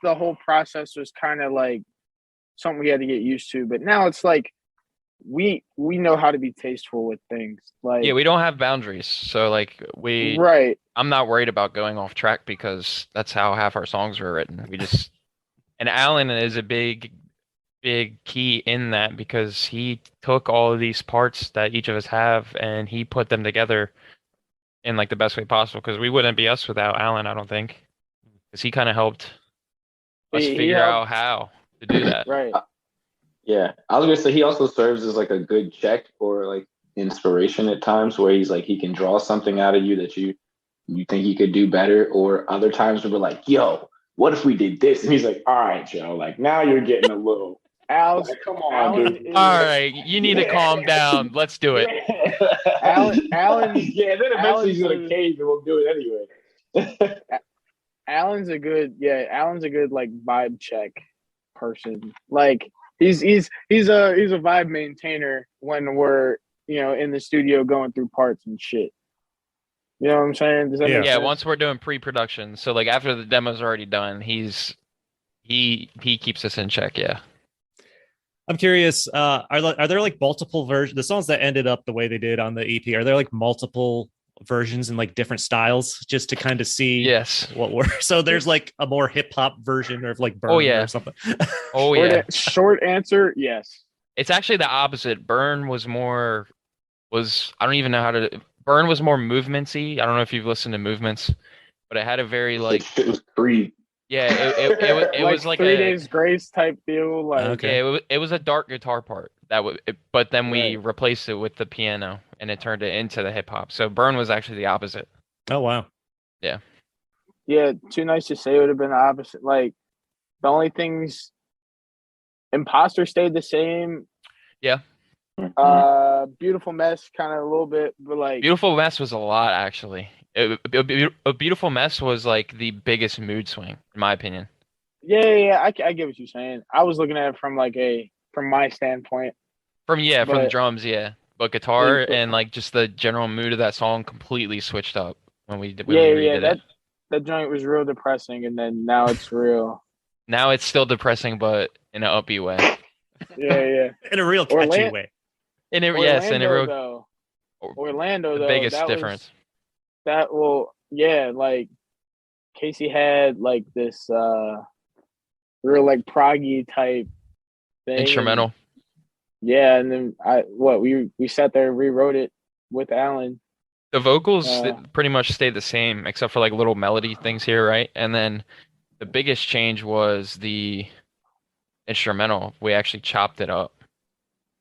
whole process was kind of like something we had to get used to, but now it's like we know how to be tasteful with things. Like, Yeah, we don't have boundaries, so like right. I'm not worried about going off track because that's how half our songs were written. And Alan is a big key in that because he took all of these parts that each of us have and he put them together in like the best way possible, because we wouldn't be us without Alan, I don't think, because he kind of helped us figure out how to do that. Right. Yeah, I was gonna say he also serves as like a good check or like inspiration at times where he's like he can draw something out of you that you think he could do better, or other times where we're like, yo, what if we did this? And he's like, all right, Joe, like now you're getting a little Al's, like, come on, dude. All right, you need to calm down. Let's do it. Alan, yeah, then eventually he's gonna cave and we'll do it anyway. Alan's a good like vibe check person. Like he's a vibe maintainer when we're, you know, in the studio going through parts and shit. You know what I'm saying? Does that make sense? Once we're doing pre-production, so like after the demo's already done, he keeps us in check. Yeah. I'm curious, are there like multiple versions, the songs that ended up the way they did on the EP, are there like multiple versions in like different styles just to kind of see what were, so there's like a more hip hop version of like Burn or something? Short answer, yes. It's actually the opposite. Burn was I don't even know how to, Burn was more movementsy. I don't know if you've listened to Movements, but it had a very like, it was Creed. Yeah, it like was like 3 Days Grace type feel. Like, okay. Yeah, it was a dark guitar part but then we replaced it with the piano and it turned it into the hip hop. So Burn was actually the opposite. Oh wow. Yeah. Yeah, Too Nice to Say would have been the opposite. Like the only things, Imposter stayed the same. Yeah. Beautiful Mess kind of a little bit, but like Beautiful Mess was a lot actually. A Beautiful Mess was like the biggest mood swing, in my opinion. Yeah, I get what you're saying. I was looking at it from my standpoint. From the drums, yeah. But guitar and like just the general mood of that song completely switched up when we redid it. That joint was real depressing, and then now it's real. Now it's still depressing, but in an upbeat way. Yeah. In a real catchy way. Orlando, the biggest difference. Like Casey had like this real like proggy type thing. Instrumental. And then we sat there and rewrote it with Alan. The vocals pretty much stayed the same except for like little melody things here, right? And then the biggest change was the instrumental. We actually chopped it up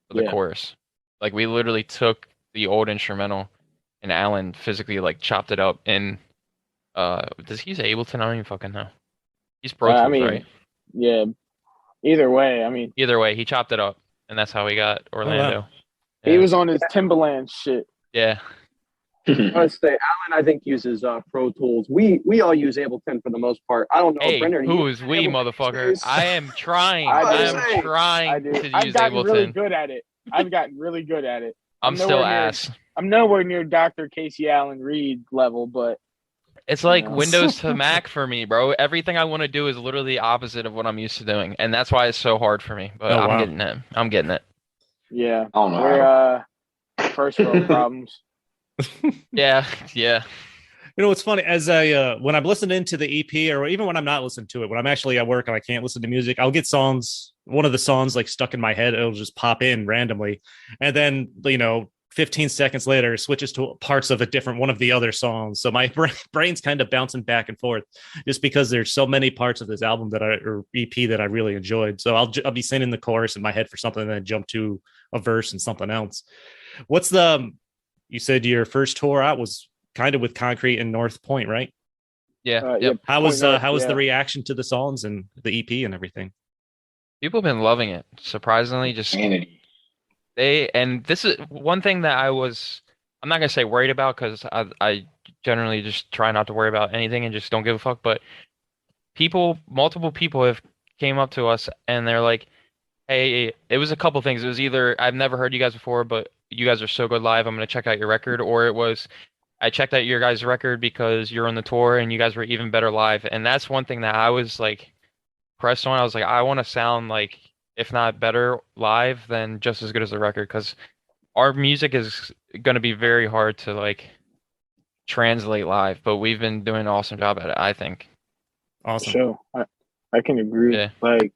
for the chorus. Like we literally took the old instrumental and Alan physically like chopped it up in does he use Ableton? I don't even fucking know. He's Pro Tools, right? Yeah. Either way, he chopped it up and that's how we got Orlando. Oh, wow. He was on his Timberland shit. Yeah. I must say, Alan, I think, uses Pro Tools. We all use Ableton for the most part. I don't know. Hey, Brendan, who is we, motherfucker? I am trying. I am trying to use Ableton. I've gotten really good at it. I'm still ass. I'm nowhere near Dr. Casey Allen Reed level, but it's like Windows to Mac for me, bro. Everything I want to do is literally the opposite of what I'm used to doing, and that's why it's so hard for me. But I'm getting it. Yeah. Oh no. We're first world problems. Yeah. You know what's funny, as I when I'm listening to the EP, or even when I'm not listening to it, when I'm actually at work and I can't listen to music, I'll get one of the songs like stuck in my head. It'll just pop in randomly, and then 15 seconds later it switches to parts of one of the other songs. So my brain's kind of bouncing back and forth just because there's so many parts of this album or EP that I really enjoyed. So I'll be singing the chorus in my head for something and then jump to a verse and something else. You said your first tour out was kind of with Concrete in North Point, right? Yep. How was yeah. the reaction to the songs and the EP and everything? People have been loving it. Surprisingly, just Insanity. and this is one thing that I'm not gonna say worried about because I generally just try not to worry about anything and just don't give a fuck. But multiple people have came up to us and they're like, "Hey," it was a couple things. It was either I've never heard you guys before, but you guys are so good live. I'm gonna check out your record, or it was I checked out your guys' record because you're on the tour and you guys were even better live. And that's one thing that I was like pressed on. I was like, I want to sound like, if not better live, then just as good as the record, because our music is going to be very hard to like translate live, but we've been doing an awesome job at it, I think. Awesome. So I can agree. Yeah. Like,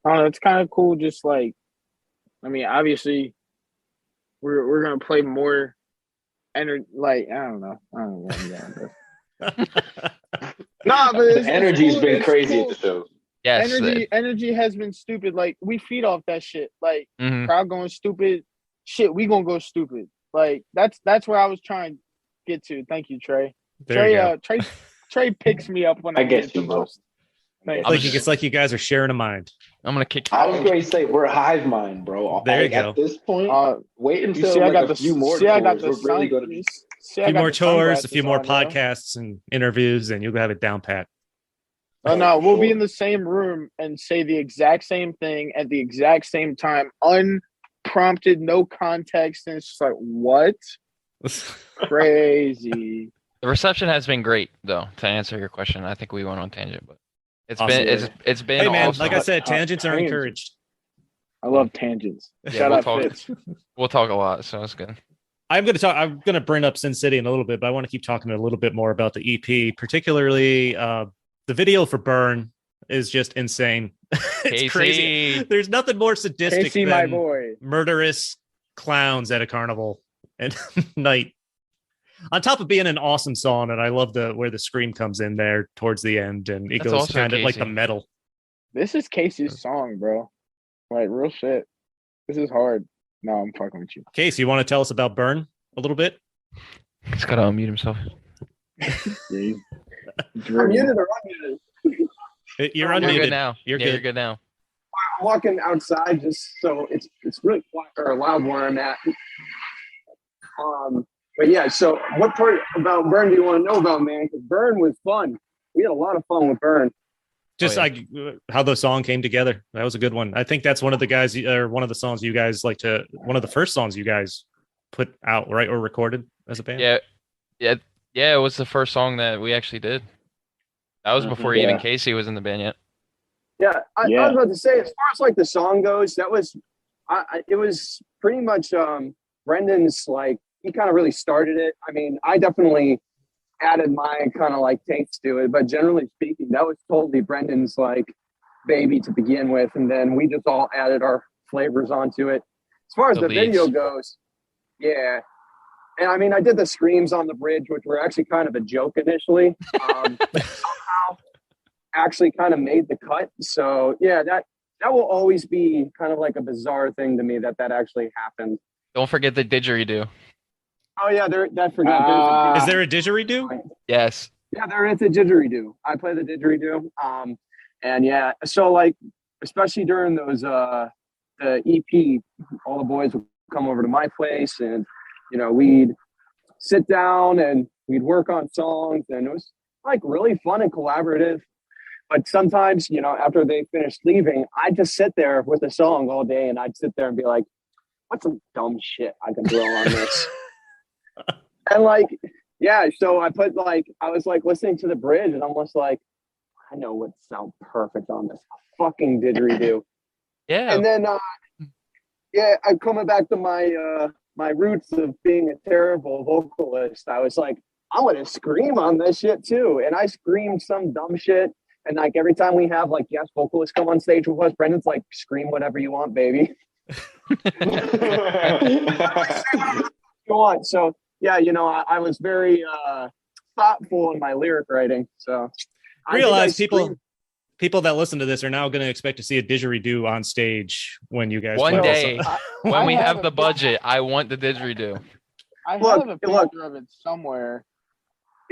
I don't know, it's kind of cool. Just like, I mean, obviously, we're gonna play more energy. Like, I don't know. Nah, but The energy's cool. been It's crazy cool. at the show. Yes. Energy has been stupid. Like, we feed off that shit. Like, Mhm. crowd going stupid. Shit, we gonna go stupid. Like, that's where I was trying to get to. Thank you, Trey. There you go. Trey picks me up when I get get the you, bro. most. Thanks. It's like you guys are sharing a mind. I'm going to kick I was going to say we're hive mind, bro. There you go. At this point, wait until see, I got a few more I got tours. the We're really going to be. A few more tours, a few more podcasts and interviews, and you'll have it down pat. Oh no, we'll be in the same room and say the exact same thing at the exact same time, unprompted, no context, and it's just like, what? Crazy. The reception has been great, though. To answer your question, I think we went on tangent, but it's Awesome. it's been. Hey man, awesome. like I said, tangents are encouraged. I love tangents. Yeah, Shout we'll out talk. Fitz. We'll talk a lot, so it's good. I'm going to bring up Sin City in a little bit, but I want to keep talking a little bit more about the EP, particularly the video for Burn is just insane. It's Casey. crazy. There's nothing more sadistic Casey, than my boy. murderous clowns at a carnival at night. On top of being an awesome song, and I love where the scream comes in there towards the end, and it That's goes also kind of like Casey. the metal. This is Casey's song, bro. Like, real shit. This is hard. No, I'm fucking with you. Case, you want to tell us about Burn a little bit? He's got to unmute himself. Yeah, I'm muted or unmuted. You're You're unmuted. good now. You're Yeah, good. You're good now. I'm walking outside just so it's really quiet or loud where I'm at. But yeah, so what part about Burn do you want to know about, man? Because Burn was fun. We had a lot of fun with Burn. Just yeah. like how the song came together. That was a good one. I think that's one of the songs you guys one of the first songs you guys put out, right? Or recorded as a band. Yeah. It was the first song that we actually did. That was before even Casey was in the band yet. Yeah, I was about to say, as far as like the song goes, that was, it was pretty much Brendan's, like, he kind of really started it. I mean, I definitely added my kind of like taste to it, but generally speaking, that was totally Brendan's like baby to begin with, and then we just all added our flavors onto it. As far as the video goes, yeah. And I mean, I did the screams on the bridge, which were actually kind of a joke initially. Somehow actually kind of made the cut. So yeah, that will always be kind of like a bizarre thing to me that actually happened. Don't forget the didgeridoo. Oh yeah, I forgot. Is there a didgeridoo? Yes. Yeah, there is a didgeridoo. I play the didgeridoo. And yeah, so like, especially during those the EP, all the boys would come over to my place, and you know, we'd sit down and we'd work on songs, and it was like really fun and collaborative. But sometimes, you know, after they finished leaving, I'd just sit there with a song all day, and I'd sit there and be like, what's some dumb shit I can throw on this? And like, yeah, so I was like listening to the bridge, and I'm just like, I know what sound perfect on this fucking didgeridoo. Yeah. And then, I'm coming back to my roots of being a terrible vocalist. I was like, I'm gonna scream on this shit too, and I screamed some dumb shit. And like every time we have like guest vocalists come on stage with us, Brendan's like, scream whatever you want, baby. Go on. So yeah, you know, I was very thoughtful in my lyric writing. So I realize people that listen to this are now going to expect to see a didgeridoo on stage when you guys one play. day when we have the budget. I want the didgeridoo. I have a picture of it somewhere.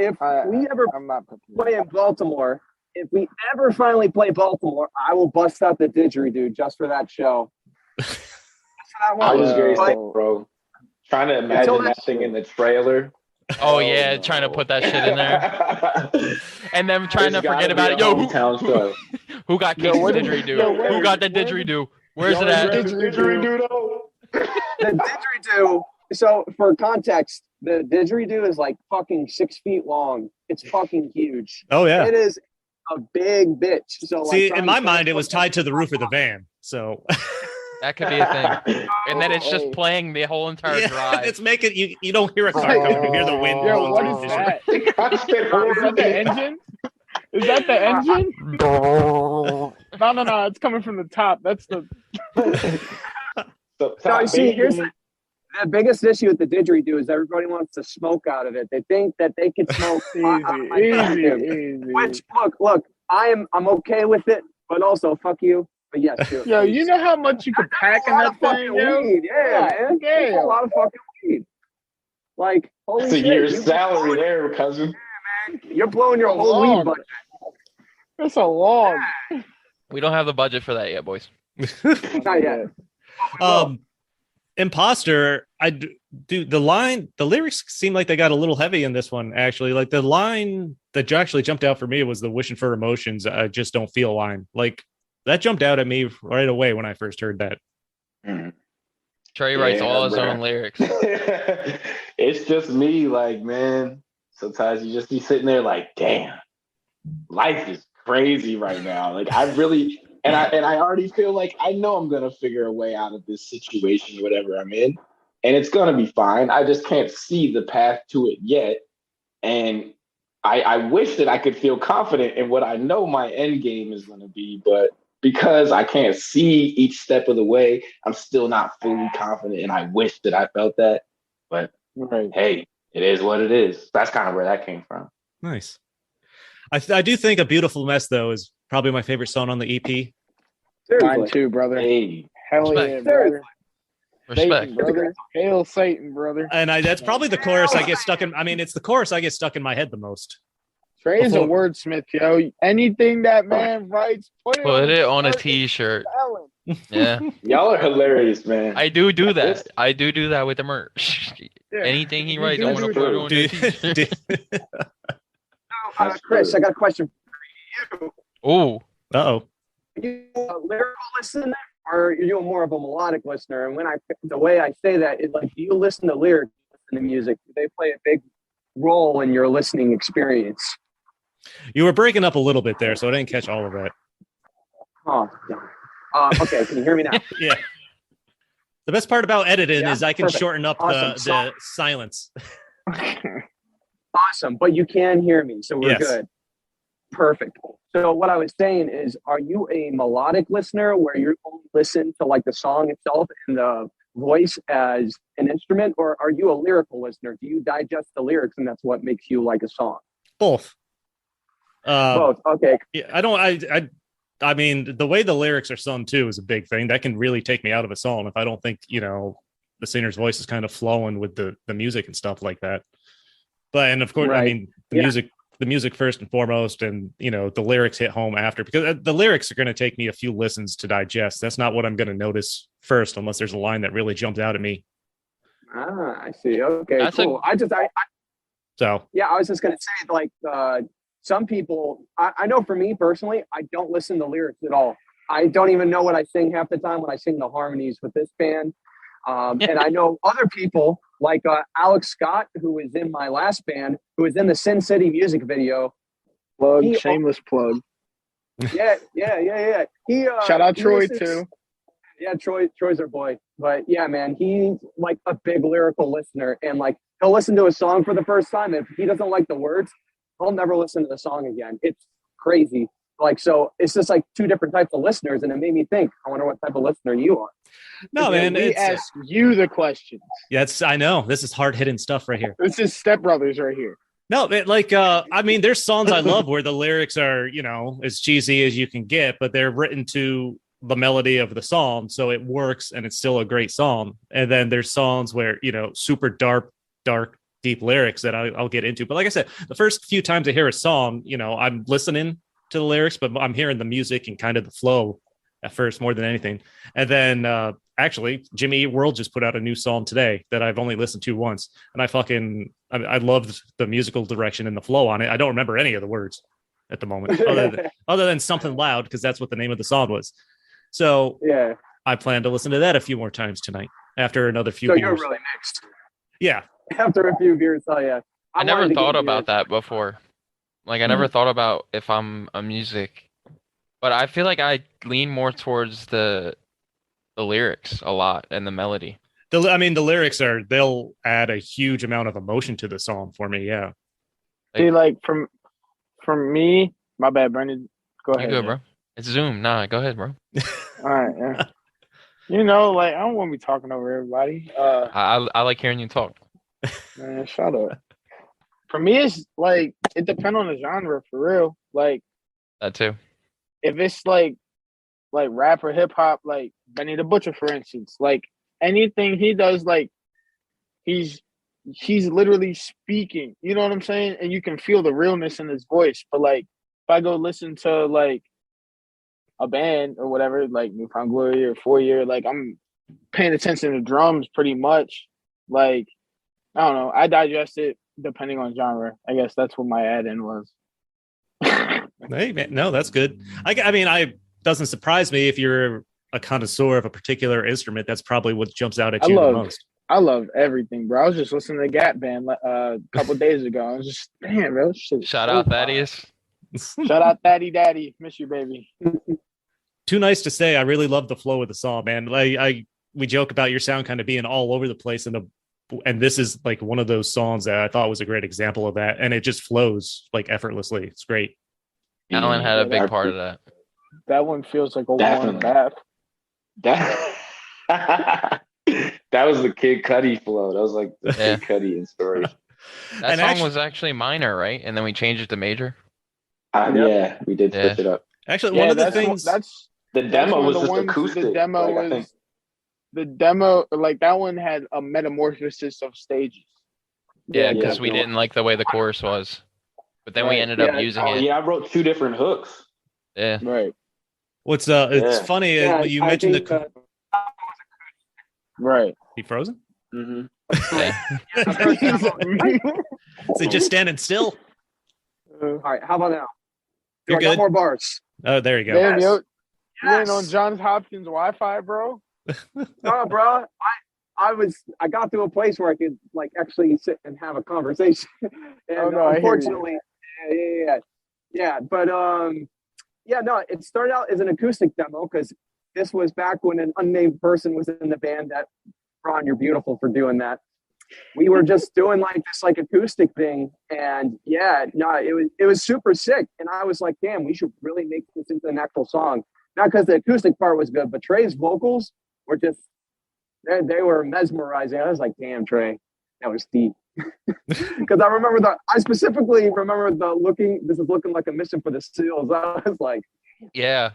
if we ever I'm not prepared. play in Baltimore, if we ever finally play Baltimore, I will bust out the didgeridoo just for that show. Just for that I one. was very But sick, bro. Trying to imagine that thing in the trailer. Oh yeah, trying to put that shit in there, and then trying to forget about it. Yo, who got Casey's didgeridoo? Who got the didgeridoo? Where's it at? Didgeridoo. The didgeridoo. So for context, the didgeridoo is like fucking 6 feet long. It's fucking huge. Oh yeah. It is a big bitch. So See, like, in my mind, it was tied to the roof of the van. So that could be a thing. And then it's just playing the whole entire drive. It's making you don't hear a car coming, you hear the wind. Yo, what is that? Is that the engine? Is that the engine? No, it's coming from the top. That's the. So you see, here's the biggest issue with the didgeridoo is everybody wants to smoke out of it. They think that they can smoke easy. Which look, I'm okay with it, but also fuck you. But yes, dude. Yo, you know how much you could pack in that thing, yo? Weed. Yeah, man. Yeah, a lot of fucking weed. Like, holy it's a shit, year's salary there, cousin. Man, you're blowing your whole weed budget. That's a log. We don't have the budget for that yet, boys. Not yet. Imposter, the lyrics seem like they got a little heavy in this one, actually. Like the line that actually jumped out for me was the wishing for emotions, I just don't feel line. Like that jumped out at me right away when I first heard that. Cherie writes all his own lyrics. It's just me, like, man, sometimes you just be sitting there like, damn, life is crazy right now. Like I really and I already feel like I know I'm gonna figure a way out of this situation, whatever I'm in, and it's gonna be fine. I just can't see the path to it yet. And I wish that I could feel confident in what I know my end game is gonna be, but because I can't see each step of the way, I'm still not fully confident, and I wish that I felt that. But hey, it is what it is. That's kind of where that came from. Nice. I do think A Beautiful Mess, though, is probably my favorite song on the EP. Mine too, brother. Hey. Hell yeah, brother. Respect. Satan, brother. Hail Satan, brother. And that's probably the chorus I get stuck in. I mean, it's the chorus I get stuck in my head the most. Trey is a wordsmith, yo. Anything that man writes, put it on a t-shirt. Yeah. Y'all are hilarious, man. I do that. I do that with the merch. Yeah. Anything he writes, I want to put it on a t-shirt. Chris, I got a question for you. Oh. Uh-oh. Are you a lyrical listener, or are you more of a melodic listener? And the way I say that is like, do you listen to lyrics, listen to music? Do they play a big role in your listening experience? You were breaking up a little bit there, so I didn't catch all of that. Oh, okay. Can you hear me now? Yeah. The best part about editing is I can perfect. shorten up the silence. Awesome. But you can hear me, so we're Yes. good. Perfect. So what I was saying is, are you a melodic listener where you only listen to like the song itself and the voice as an instrument, or are you a lyrical listener? Do you digest the lyrics and that's what makes you like a song? Both. Both. Okay. Yeah, I mean, the way the lyrics are sung too is a big thing. That can really take me out of a song if I don't think, the singer's voice is kind of flowing with the music and stuff like that. And of course, right. I mean, the music first and foremost, and the lyrics hit home after, because the lyrics are going to take me a few listens to digest. That's not what I'm going to notice first, unless there's a line that really jumped out at me. I see. Okay, cool. I was just going to say, like, some people, I know for me personally, I don't listen to lyrics at all. I don't even know what I sing half the time when I sing the harmonies with this band. And I know other people like Alex Scott, who was in my last band, who was in the Sin City music video. Shameless plug. Yeah. He shout out Troy too. Yeah, Troy's our boy. But yeah, man, he's like a big lyrical listener, and like he'll listen to a song for the first time. If he doesn't like the words, he'll never listen to the song again. It's crazy. Like, so it's just like two different types of listeners, and it made me think, I wonder what type of listener you are. No, man, we ask you the questions. Yeah, I know. This is hard-hitting stuff right here. This is Step Brothers right here. No, I mean, there's songs I love where the lyrics are, as cheesy as you can get, but they're written to the melody of the song, so it works, and it's still a great song. And then there's songs where, super dark deep lyrics that I'll get into. But like I said, the first few times I hear a song, you know, I'm listening to the lyrics, but I'm hearing the music and kind of the flow at first more than anything. And then actually, Jimmy Eat World just put out a new song today that I've only listened to once, and I loved the musical direction and the flow on it. I don't remember any of the words at the moment, other than Something Loud, because that's what the name of the song was. So Yeah. I plan to listen to that a few more times tonight after another few So beers. you're really mixed. Yeah. After a few beers, oh yeah. I never wanted to thought get about beers. that before. Like I never thought about if I'm a music, but I feel like I lean more towards the lyrics a lot and the melody. The lyrics they'll add a huge amount of emotion to the song for me. Yeah. See, like from me, my bad, Brendan. Go You ahead. good, man. bro? It's Zoom. Nah, go ahead, bro. All right, yeah. You know, like I don't want to be talking over everybody. I like hearing you talk. Man, shut up. For me, it's like it depends on the genre for real. Like That too. if it's like rap or hip hop, like Benny the Butcher, for instance, like anything he does, like he's literally speaking. You know what I'm saying? And you can feel the realness in his voice. But like if I go listen to like a band or whatever, like New Found Glory or 4 Year, like I'm paying attention to drums pretty much. Like I don't know, I digest it depending on genre. I guess that's what my add-in was. Hey, man, no, that's good. I doesn't surprise me if you're a connoisseur of a particular instrument. That's probably what jumps out at you the most. I love everything, bro. I was just listening to Gap Band a couple days ago. I was just, damn, bro. Shout out Thaddeus. Shout out Daddy. Miss you, baby. Too nice to say. I really love the flow of the song, man. We joke about your sound kind of being all over the place, and this is like one of those songs that I thought was a great example of that, and it just flows like effortlessly. It's great. Alan had a big part of that. That one feels like a warm bath. That was the Kid Cudi flow. That was like the Kid Cudi inspiration. That song was actually minor, right? And then we changed it to major. Yeah, we did switch it up. Actually, one of the things the demo was just acoustic. The demo was the demo, like that one had a metamorphosis of stages. Yeah, because we didn't like the way the chorus was, but then we ended up using it. Yeah, I wrote 2 different hooks. Yeah, right. What's it's funny you mentioned the right. He frozen? Mm-hmm. Is it just standing still? All right, how about now? You're good. More bars. Oh, there you go. Damn, you ain't on Johns Hopkins Wi-Fi, bro? No, bro. I got to a place where I could like actually sit and have a conversation. And unfortunately, yeah. But no, it started out as an acoustic demo because this was back when an unnamed person was in the band. That Ron, you're beautiful for doing that. We were just doing like this like acoustic thing, and it was super sick. And I was like, damn, we should really make this into an actual song. Not because the acoustic part was good, but Trey's vocals were just they were mesmerizing. I was like, damn, Trey, that was deep. Because I specifically remember this is looking like a mission for the SEALs. I was like, yeah,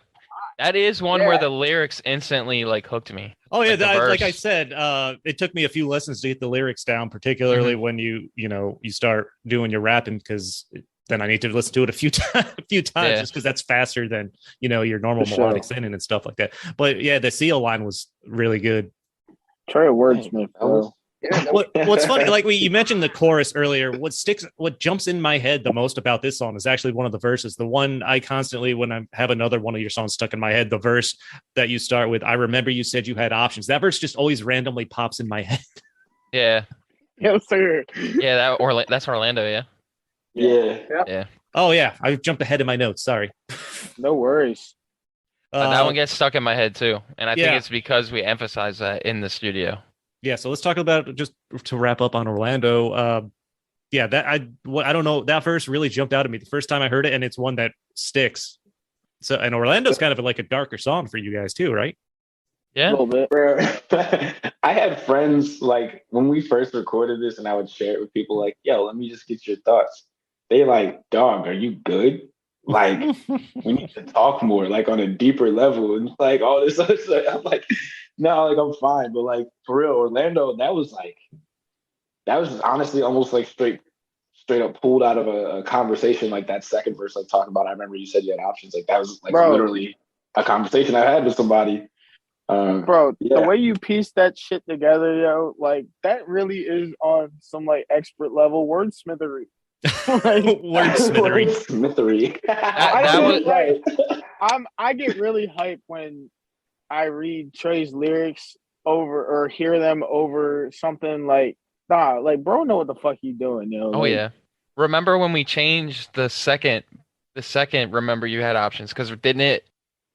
that is one where the lyrics instantly like hooked me. Oh yeah, like I said, it took me a few lessons to get the lyrics down, particularly when you start doing your rapping, because then I need to listen to it a few times just because that's faster than your normal melodic singing and stuff like that. But yeah, the SEAL line was really good. Try a wordsmith, bro. What's funny, like you mentioned the chorus earlier. What jumps in my head the most about this song is actually one of the verses. The one I constantly, when I have another one of your songs stuck in my head, the verse that you start with, "I remember you said you had options." That verse just always randomly pops in my head. Yeah. Yes, sir. Yeah, that's Orlando. Yeah. Oh yeah, I jumped ahead in my notes. Sorry. No worries. That one gets stuck in my head too, and I think it's because we emphasize that in the studio. Yeah, so let's talk about, just to wrap up on Orlando. I don't know, that verse really jumped out at me the first time I heard it, and it's one that sticks. So, and Orlando's kind of like a darker song for you guys too, right? Yeah, a little bit. I had friends like when we first recorded this, and I would share it with people like, "Yo, let me just get your thoughts." They like, "Dog, are you good? Like, we need to talk more, like on a deeper level," and like all this other stuff. I'm like, no, like I'm fine, but like for real, Orlando, that was like that was honestly almost like straight up pulled out of a conversation. Like that second verse, like talking about. I remember you said you had options. Like that was like literally a conversation I had with somebody. Bro, the way you piece that shit together, yo, like that really is on some like expert level wordsmithery. Wordsmithery. I get really hyped when I read Trey's lyrics over or hear them over something like, nah, like bro, know what the fuck you doing, yo. Oh yeah. Remember when we changed the second? Remember you had options because didn't it?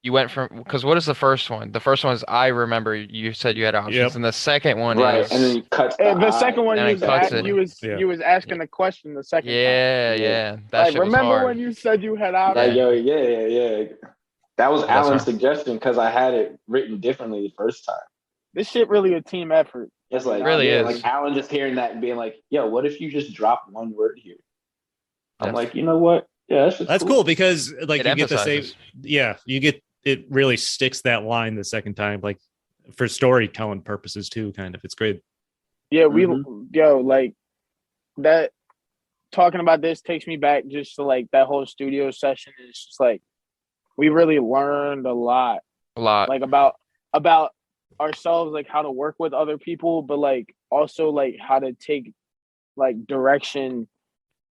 You went from because what is the first one? The first one is I remember you said you had options, and the second one is and then you cut the second one. You was asking a question the second time. Yeah. That shit was remember hard. when you said you had options? Yeah. That was Alan's suggestion because I had it written differently the first time. This shit really a team effort. It's like really is. Like Alan just hearing that and being like, "Yo, what if you just drop one word here?" I'm like, you know what? Yeah, that's cool because like it you get the same. Yeah, you get it really sticks that line the second time, like for storytelling purposes too. Kind of, it's great. Yeah, like that. Talking about this takes me back just to like that whole studio session. It's just like we really learned a lot, like about ourselves, like how to work with other people, but like also like how to take like direction,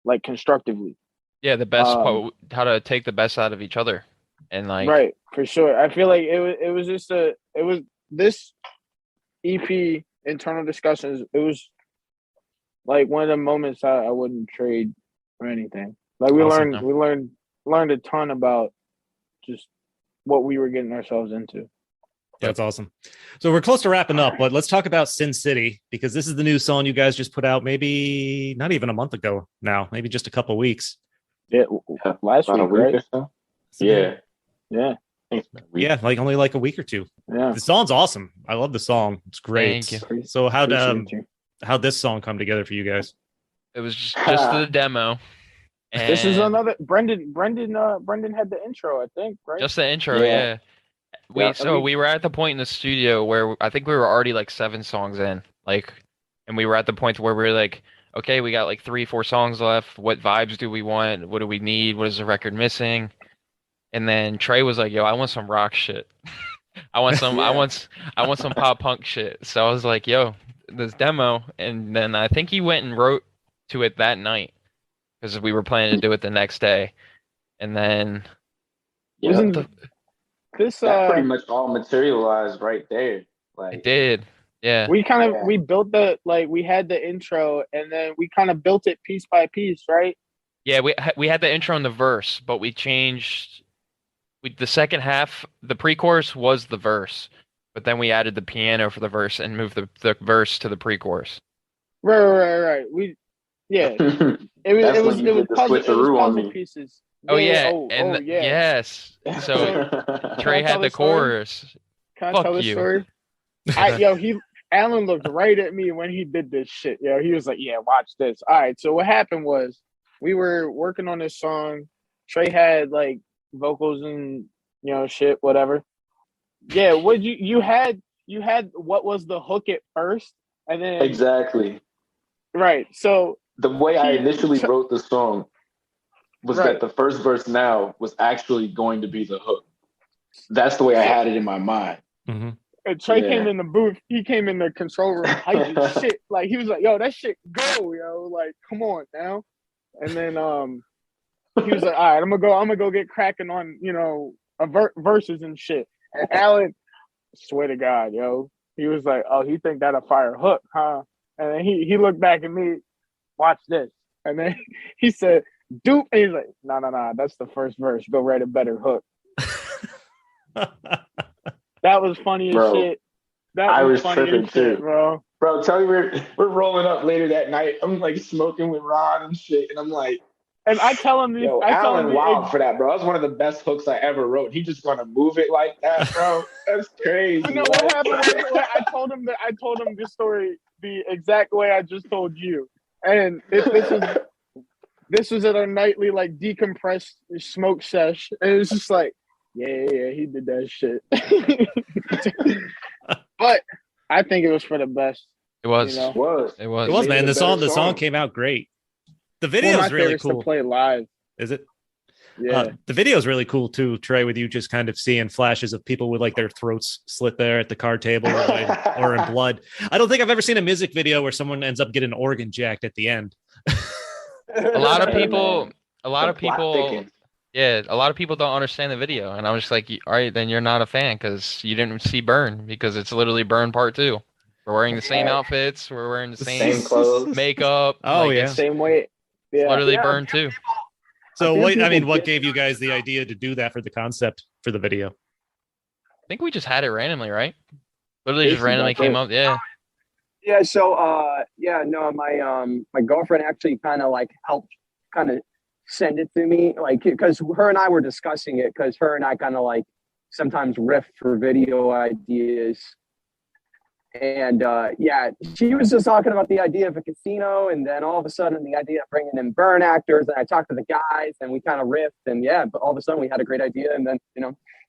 like constructively. Yeah, the best part, how to take the best out of each other, and like right, for sure. I feel like it was this EP internal discussions. It was like one of the moments I wouldn't trade for anything. Like we learned a ton about just what we were getting ourselves into. Yeah, that's awesome. So we're close to wrapping up, but let's talk about Sin City because this is the new song you guys just put out. Maybe not even a month ago now, maybe just a couple of weeks. Yeah, last week, right? Or so. Yeah. Yeah, like only like a week or two. Yeah, the song's awesome. I love the song. It's great. Thank you. So how'd this song come together for you guys? It was just the demo. And this is another Brendan had the intro, I think, right? Just the intro, yeah. We were at the point in the studio where I think we were already like 7 songs in, like, and we were at the point where we were like, okay, we got like 3-4 songs left. What vibes do we want? What do we need? What is the record missing? And then Trey was like, yo, I want some rock shit. I want some I want some pop punk shit. So I was like, yo, this demo. And then I think he went and wrote to it that night because we were planning to do it the next day. And then that pretty much all materialized right there. Like it did. Yeah. We built we had the intro and then we kind of built it piece by piece, right? Yeah, we had the intro and the verse, but we changed the second half. The pre-chorus was the verse, but then we added the piano for the verse and moved the verse to the pre-chorus. Right. It was puzzle pieces. Yes. So Trey had the chorus. Can I tell the story? Alan looked right at me when he did this shit. Yo, he was like, "Yeah, watch this." All right. So what happened was we were working on this song. Trey had like vocals and shit, whatever. Yeah, what you had what was the hook at first, and then exactly right. So the way I initially wrote the song was that the first verse now was actually going to be the hook. That's the way I had it in my mind. Mm-hmm. And Trey came in the booth. He came in the control room, hyped as shit. Like he was like, "Yo, that shit go, yo! Like, come on now." And then he was like, "All right, I'm gonna go get cracking on verses and shit." And Alan, swear to God, yo, he was like, "Oh, he think that a fire hook, huh?" And then he looked back at me, watch this, and then he said, "Dupe," and he's like, "No, that's the first verse. Go write a better hook." That was funny as shit. I was tripping too, bro. Bro, tell me we're rolling up later that night. I'm like smoking with Ron and shit, and I'm like, and I tell him, Alan wild for that, bro. That was one of the best hooks I ever wrote. He just gonna move it like that, bro. That's crazy. You know what happened? I told him this story the exact way I just told you, and this was at our nightly like decompressed smoke sesh, and it's just like. Yeah, he did that shit. But I think it was for the best. It was. You know? It was. It was. It was, man. Made it a The better song song. came out great. The One video of my is really favorites to cool. play live. Is it? Yeah. The video is really cool too, Trey, with you just kind of seeing flashes of people with like their throats slit there at the card table or in blood. I don't think I've ever seen a music video where someone ends up getting organ jacked at the end. A lot of Hey, people. man. A lot The of plot people. thickens. Yeah, a lot of people don't understand the video, and I'm just like, all right, then you're not a fan because you didn't see Burn because it's literally Burn Part 2. We're wearing the same Right. outfits. We're wearing the Same same clothes. makeup. Oh, like, yeah. it's Same way. Yeah. literally Yeah, Burn 2. So few what people what did gave you guys the idea to do that for the concept for the video? I think we just had it randomly, right? Literally just Casey randomly got came that. up. Yeah. Yeah, so no, my girlfriend actually kind of like helped kind of send it to me, like because her and I were discussing it because her and I kind of like sometimes riff for video ideas. And yeah, she was just talking about the idea of a casino, and then all of a sudden the idea of bringing in burn actors. And I talked to the guys, and we kind of riffed, and yeah, but all of a sudden we had a great idea, and then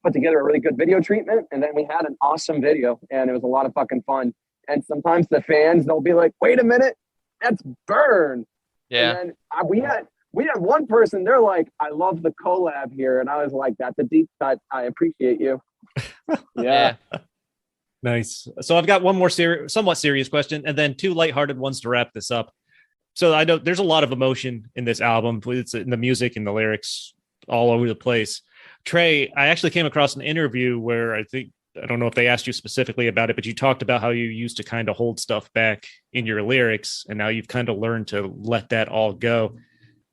put together a really good video treatment, and then we had an awesome video, and it was a lot of fucking fun. And sometimes the fans, they'll be like, "Wait a minute, that's Burn." Yeah. And then we had one person, they're like, "I love the collab here," and I was like, "That's a deep cut. I appreciate you." Yeah. Nice. So I've got one more somewhat serious question, and then two lighthearted ones to wrap this up. So I know there's a lot of emotion in this album. It's in the music and the lyrics all over the place. Trey, I actually came across an interview where I don't know if they asked you specifically about it, but you talked about how you used to kind of hold stuff back in your lyrics, and now you've kind of learned to let that all go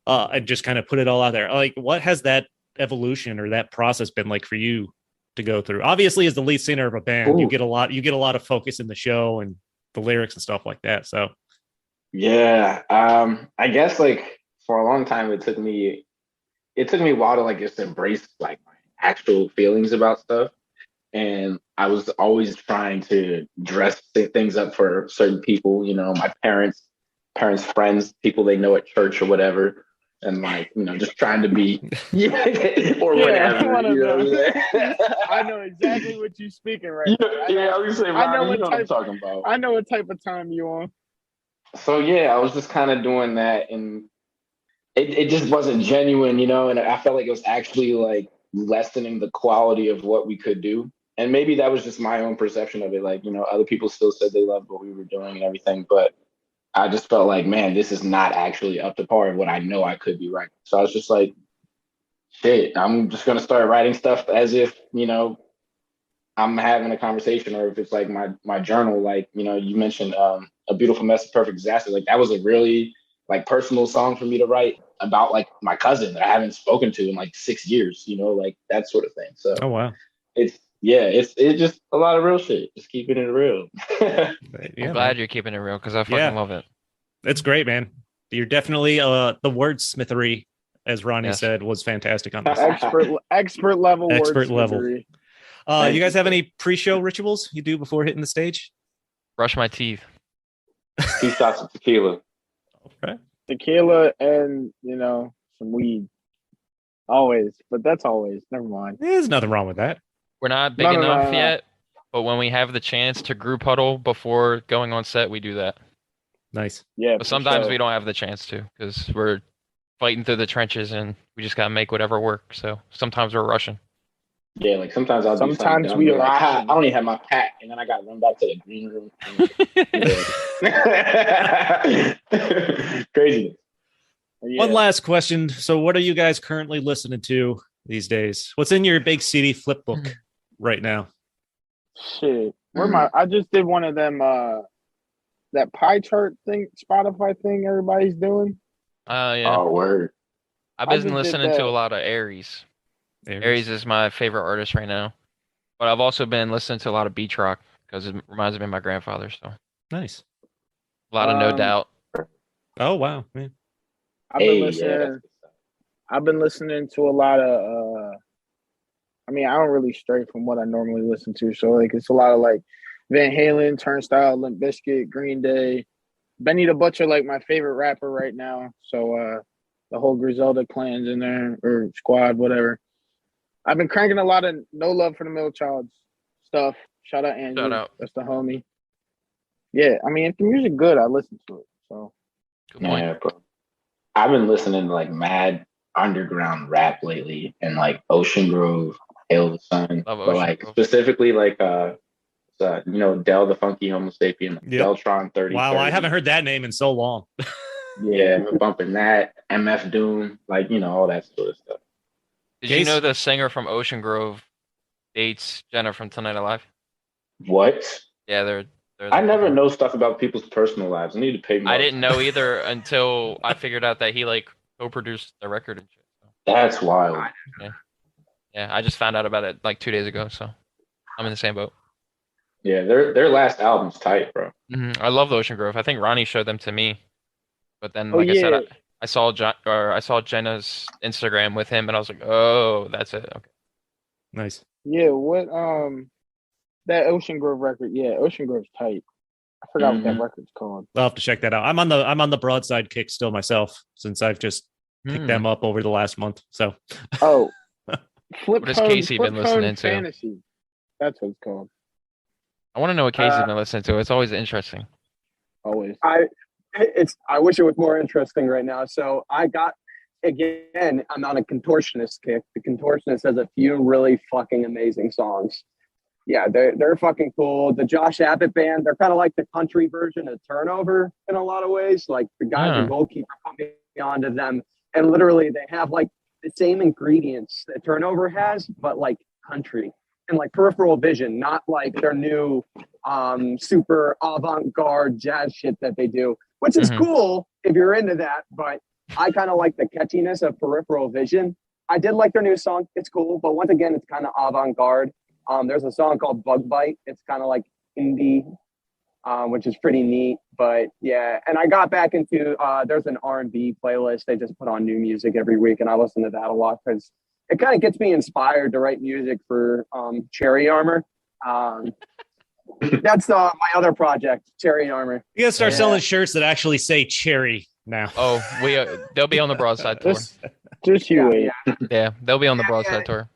and just kind of put it all out there. Like, what has that evolution or that process been like for you to go through? Obviously, as the lead singer of a band, you get a lot of focus in the show and the lyrics and stuff like that. So Yeah. I guess like for a long time it took me a while to like just embrace like my actual feelings about stuff. And I was always trying to dress things up for certain people, my parents, friends, people they know at church or whatever. And like, just trying to be or whatever. one of What I'm them. saying? I know exactly what you're speaking right now. I was gonna say, I know Ronnie, what you know what I'm type- talking about. I know what type of time you on. So yeah, I was just kind of doing that, and it just wasn't genuine, and I felt like it was actually like lessening the quality of what we could do. And maybe that was just my own perception of it. Like, other people still said they loved what we were doing and everything, but I just felt like, man, this is not actually up to par of what I know I could be writing. So I was just like, shit, I'm just gonna start writing stuff as if, I'm having a conversation, or if it's like my journal, like, you mentioned A Beautiful Mess of Perfect Disaster. Like that was a really like personal song for me to write about like my cousin that I haven't spoken to in like 6 years, like that sort of thing. So oh wow. it's just a lot of real shit. Just keeping it real. Yeah, I'm glad you're keeping it real because I fucking love it. It's great, man. You're definitely the wordsmithery, as Ronnie said, was fantastic on this. Expert level. Expert level. wordsmithery. You guys have any pre-show rituals you do before hitting the stage? Brush my teeth. 2 shots of tequila. Okay. Tequila and some weed. Always, but that's always. Never mind. There's nothing wrong with that. We're not big enough yet, but when we have the chance to group huddle before going on set, we do that. Nice. Yeah. But sometimes we don't have the chance to because we're fighting through the trenches and we just gotta make whatever work. So sometimes we're rushing. Yeah, like sometimes I'll do something. Sometimes we like, I rushing. don't even have my pack, and then I gotta run back to the green room. Crazy. Yeah. One last question. So what are you guys currently listening to these days? What's in your big CD flip book right now? Shit. I just did one of them that pie chart thing, Spotify thing everybody's doing. Yeah. Oh, word. I've I been just listening did to that. a lot of Aries. Aries is my favorite artist right now. But I've also been listening to a lot of beach rock because it reminds me of my grandfather. So Nice. a lot of No Doubt. Oh wow, man. I've been listening to a lot of I don't really stray from what I normally listen to. So like it's a lot of like Van Halen, Turnstile, Limp Bizkit, Green Day, Benny the Butcher, like my favorite rapper right now. So the whole Griselda clan's in there, or squad, whatever. I've been cranking a lot of No Love for the Middle Child stuff. Shout out Andrew. Shout out. That's the homie. Yeah, I mean, if the music good, I listen to it. So Good point. Yeah, bro. I've been listening to like mad underground rap lately, and like Ocean Grove, Hail the Sun, Love but Ocean like Grove. specifically like Del the Funky Homo Sapien, Yep. Deltron 30. Wow, I haven't heard that name in so long. Yeah, I've been bumping that, MF Doom, like all that sort of stuff. Did you Case? know the singer from Ocean Grove dates Jenna from Tonight Alive? What? Yeah, they're I the never couple. know stuff about people's personal lives. I need to pay more. I didn't know either until I figured out that he like co-produced the record and shit. So, That's wild. yeah, I just found out about it like 2 days ago, so I'm in the same boat. Yeah, their last album's tight, bro. I love the Ocean Grove. I think Ronnie showed them to me, but then Oh, like I said, yeah. I saw I saw Jenna's Instagram with him, and I was like, oh, that's it. Okay. Nice. yeah, what that Ocean Grove record? Yeah, Ocean Grove's tight. I forgot what that record's called. I'll have to check that out. I'm on the broadside kick still myself since I've just picked them up over the last month. So Oh, Flip What has Phone, Casey Flip been Phone listening to? Fantasy. That's what it's called. I want to know what Casey's been listening to. It's always interesting. Always. I wish it was more interesting right now. So I got, again, I'm on a Contortionist kick. The Contortionist has a few really fucking amazing songs. Yeah, they're fucking cool. The Josh Abbott band, they're kind of like the country version of Turnover in a lot of ways. Like the guy, the goalkeeper, put me onto them, and literally they have like the same ingredients that Turnover has, but like country and like peripheral vision, not like their new super avant-garde jazz shit that they do, which is cool if you're into that. But I kind of like the catchiness of peripheral vision. I did like their new song. It's cool, but once again, it's kind of avant-garde. There's a song called Bug Bite. It's kind of like indie, which is pretty neat. But yeah, and I got back into there's an R&B playlist. They just put on new music every week, and I listen to that a lot because it kind of gets me inspired to write music for Cherie Amour. That's my other project, Cherie Amour. you gotta start selling shirts that actually say cherry now. Oh, they'll be on the Broadside tour. Just you wait. Yeah, they'll be on the Broadside tour.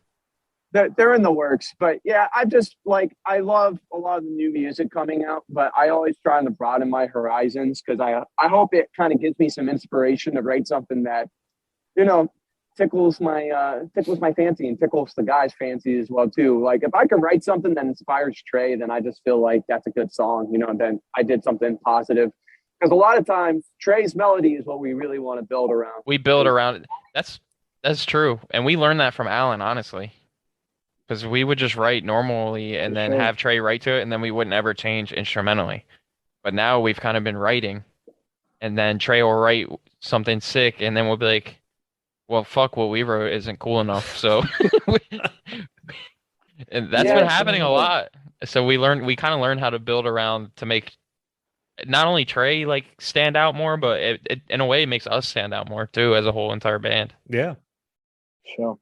They're in the works, but yeah, I love a lot of the new music coming out, but I always try to broaden my horizons because I hope it kind of gives me some inspiration to write something that, tickles my fancy and tickles the guys' fancy as well too. Like if I could write something that inspires Trey, then I just feel like that's a good song, and then I did something positive. Because a lot of times Trey's melody is what we really want to build around. We build around it. That's true, and we learned that from Alan, honestly. Because we would just write normally and then have Trey write to it, and then we wouldn't ever change instrumentally. But now we've kind of been writing, and then Trey will write something sick, and then we'll be like, well, fuck, what we wrote isn't cool enough. So, and that's been happening a lot. So we kind of learned how to build around to make not only Trey like stand out more, but it in a way it makes us stand out more too as a whole entire band. Yeah. Sure.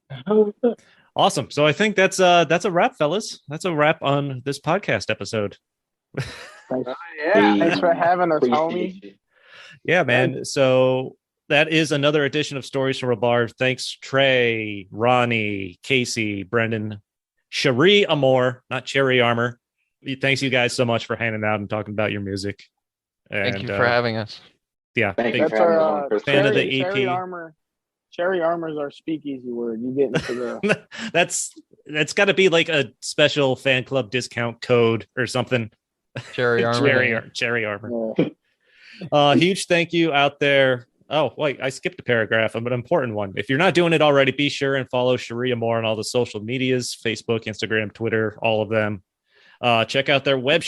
Awesome. So I think that's a wrap, fellas. That's a wrap on this podcast episode. Thanks for having us, homie. Yeah, man. So that is another edition of Stories from a Bar. Thanks, Trey, Ronnie, Casey, Brendan, Cherie Amour, not Cherie Amour. Thanks you guys so much for hanging out and talking about your music. And, Thank you for having us. Yeah, That's our fan of the EP. Cherie Amour is our speakeasy word. You get into the that's got to be like a special fan club discount code or something. Cherie Amour. Cherie Amour. Huge thank you out there. Oh, wait, I skipped a paragraph, an important one. If you're not doing it already, be sure and follow Cherie Amour on all the social medias, Facebook, Instagram, Twitter, all of them. Check out their web.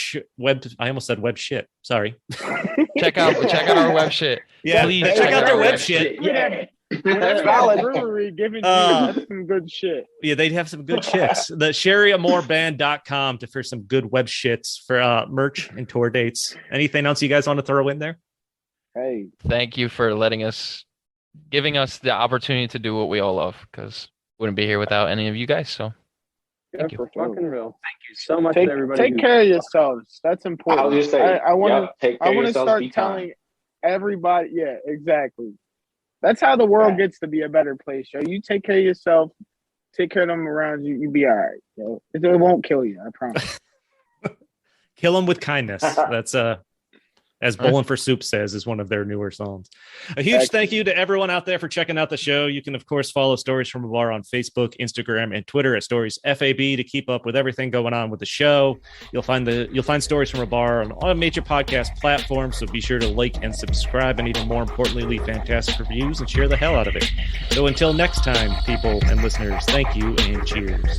I almost said web shit. Sorry. check out our web shit. Yeah, please check out their web shit. Yeah. That's valid. Brewery giving you some good shit. Yeah, they'd have some good chicks. The CherieAmourBand.com for some good web shits for merch and tour dates. Anything else you guys want to throw in there? Hey, thank you for giving us the opportunity to do what we all love, because wouldn't be here without any of you guys. So thank you. Fucking real. Thank you so much, everybody. Take care of yourselves. That's important. I was just saying, I want to start be telling kind. everybody. Yeah, exactly. That's how the world gets to be a better place, yo. You take care of yourself, take care of them around you, you be all right, yo. It won't kill you, I promise. Kill them with kindness. That's as Bowling for Soup says, is one of their newer songs. A huge thank you to everyone out there for checking out the show. You can, of course, follow Stories from a Bar on Facebook, Instagram, and Twitter at Stories FAB to keep up with everything going on with the show. You'll find Stories from a Bar on all major podcast platforms, so be sure to like and subscribe, and even more importantly, leave fantastic reviews and share the hell out of it. So until next time, people and listeners, thank you and cheers.